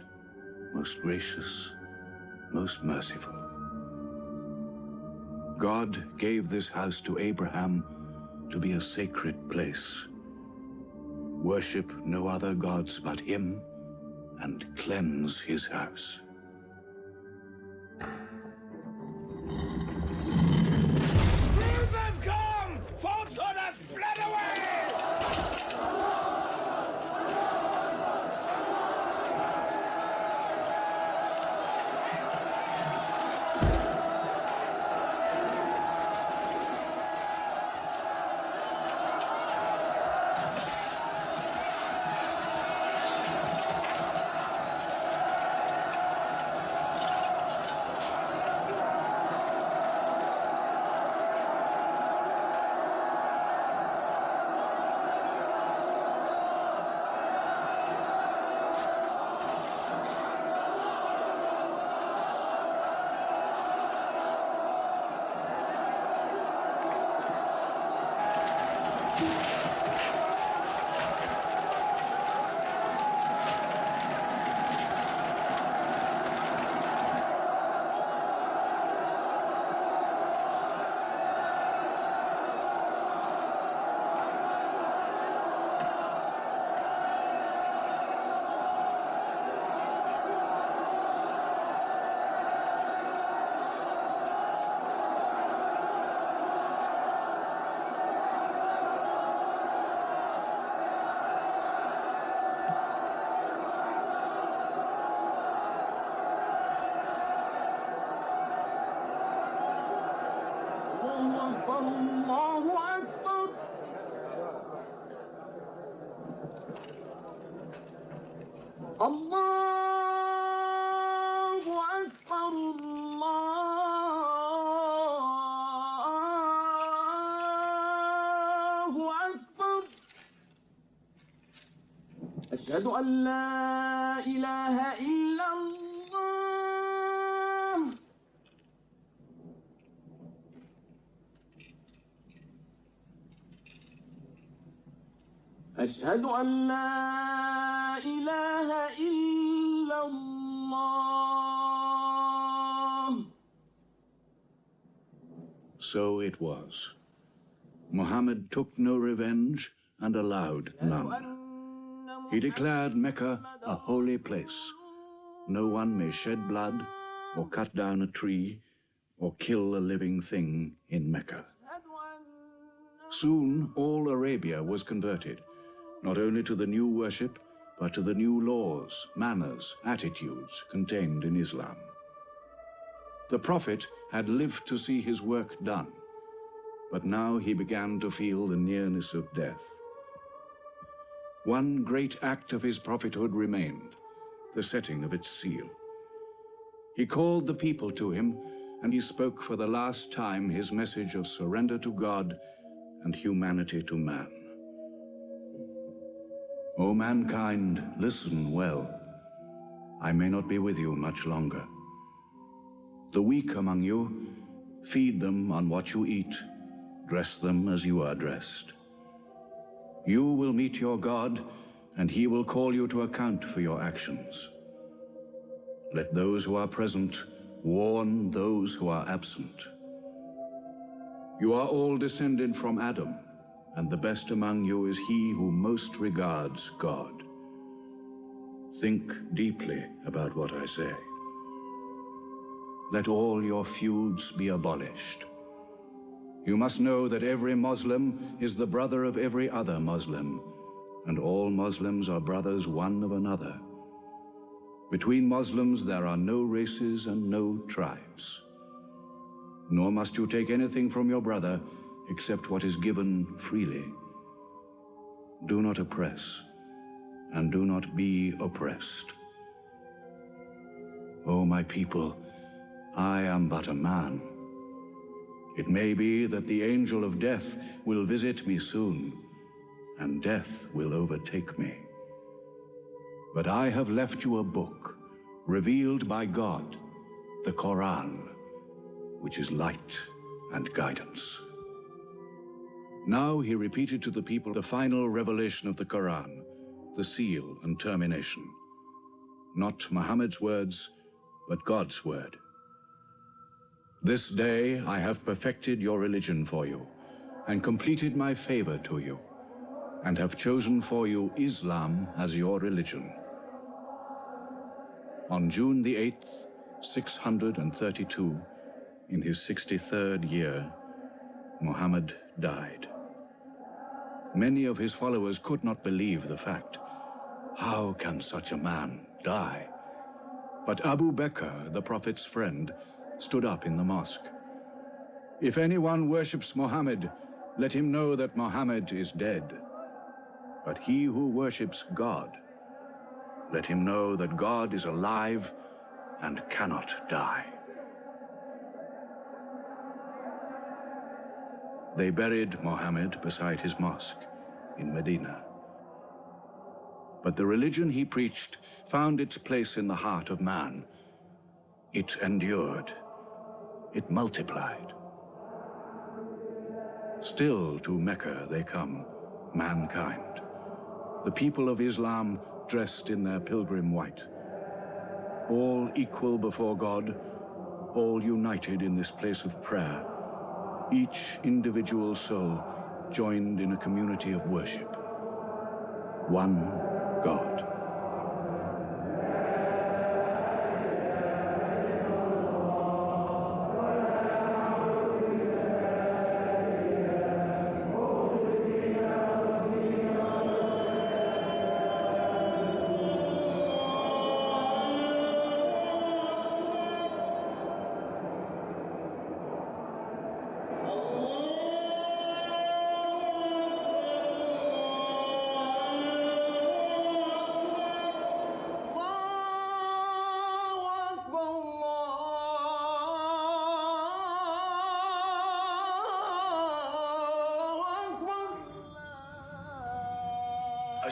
most gracious, most merciful. God gave this house to Abraham to be a sacred place. Worship no other gods but him, and cleanse his house. Truth has come! Falsehood has fled away! Allahu Akbar, Allahu Akbar. أشهد أن لا إله إلا الله. أشهد أن لا إله إلا الله. So it was. Muhammad took no revenge and allowed none. He declared Mecca a holy place. No one may shed blood, or cut down a tree, or kill a living thing in Mecca. Soon all Arabia was converted, not only to the new worship, but to the new laws, manners, attitudes contained in Islam. The Prophet had lived to see his work done, but now he began to feel the nearness of death. One great act of his prophethood remained, the setting of its seal. He called the people to him, and he spoke for the last time his message of surrender to God and humanity to man. O mankind, listen well. I may not be with you much longer. The weak among you, feed them on what you eat, dress them as you are dressed. You will meet your God, and he will call you to account for your actions. Let those who are present warn those who are absent. You are all descended from Adam, and the best among you is he who most regards God. Think deeply about what I say. Let all your feuds be abolished. You must know that every Muslim is the brother of every other Muslim, and all Muslims are brothers one of another. Between Muslims there are no races and no tribes. Nor must you take anything from your brother except what is given freely. Do not oppress, and do not be oppressed. O my people, I am but a man. It may be that the angel of death will visit me soon, and death will overtake me. But I have left you a book, revealed by God, the Quran, which is light and guidance. Now he repeated to the people the final revelation of the Quran, the seal and termination. Not Muhammad's words, but God's word. This day I have perfected your religion for you, and completed my favor to you, and have chosen for you Islam as your religion. On June the 8th, 632, in his 63rd year, Muhammad died. Many of his followers could not believe the fact. How can such a man die? But Abu Bakr, the Prophet's friend, stood up in the mosque. If anyone worships Muhammad, let him know that Muhammad is dead. But he who worships God, let him know that God is alive and cannot die. They buried Muhammad beside his mosque in Medina. But the religion he preached found its place in the heart of man. It endured. It multiplied. Still to Mecca they come, mankind. The people of Islam dressed in their pilgrim white. All equal before God, all united in this place of prayer. Each individual soul joined in a community of worship. One God.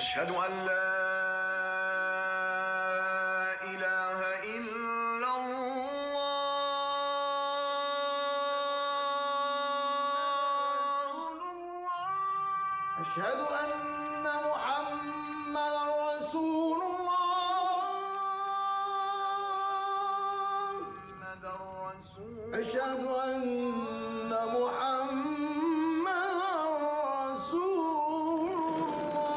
أشهد أن لا أشهد أن محمدا رسول الله. أشهد أن محمدا رسول الله.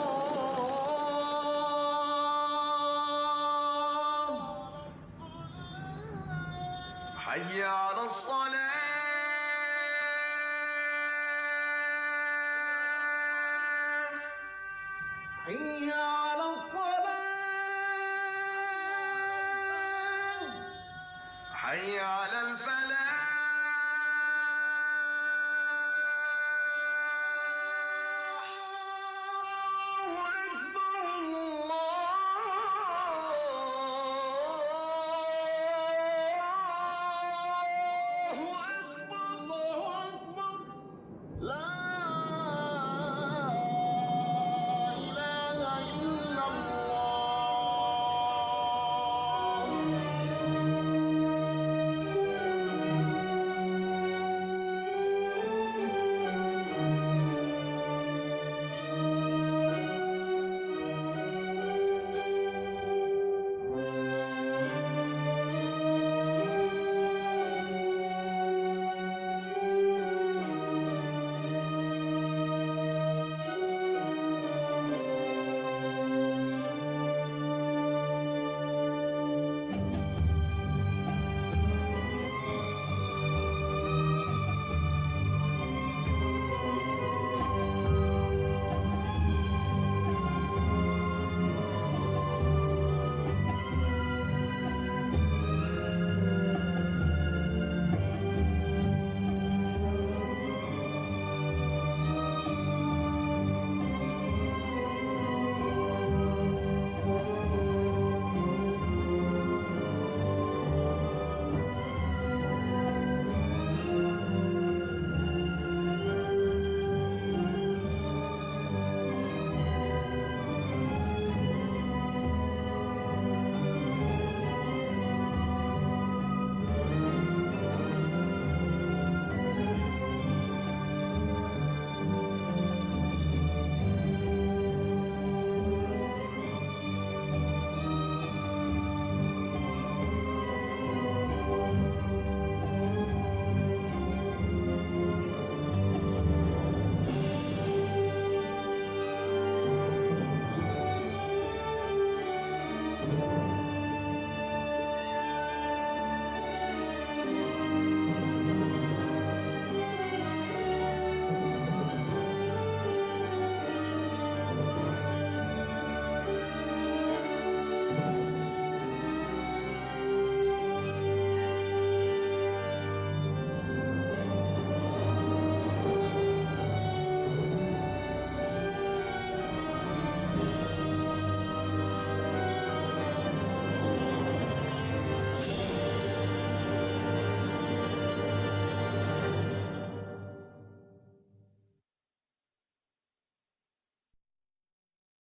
حي على الصلاة. حي على الصلاة. حي على الفلاح.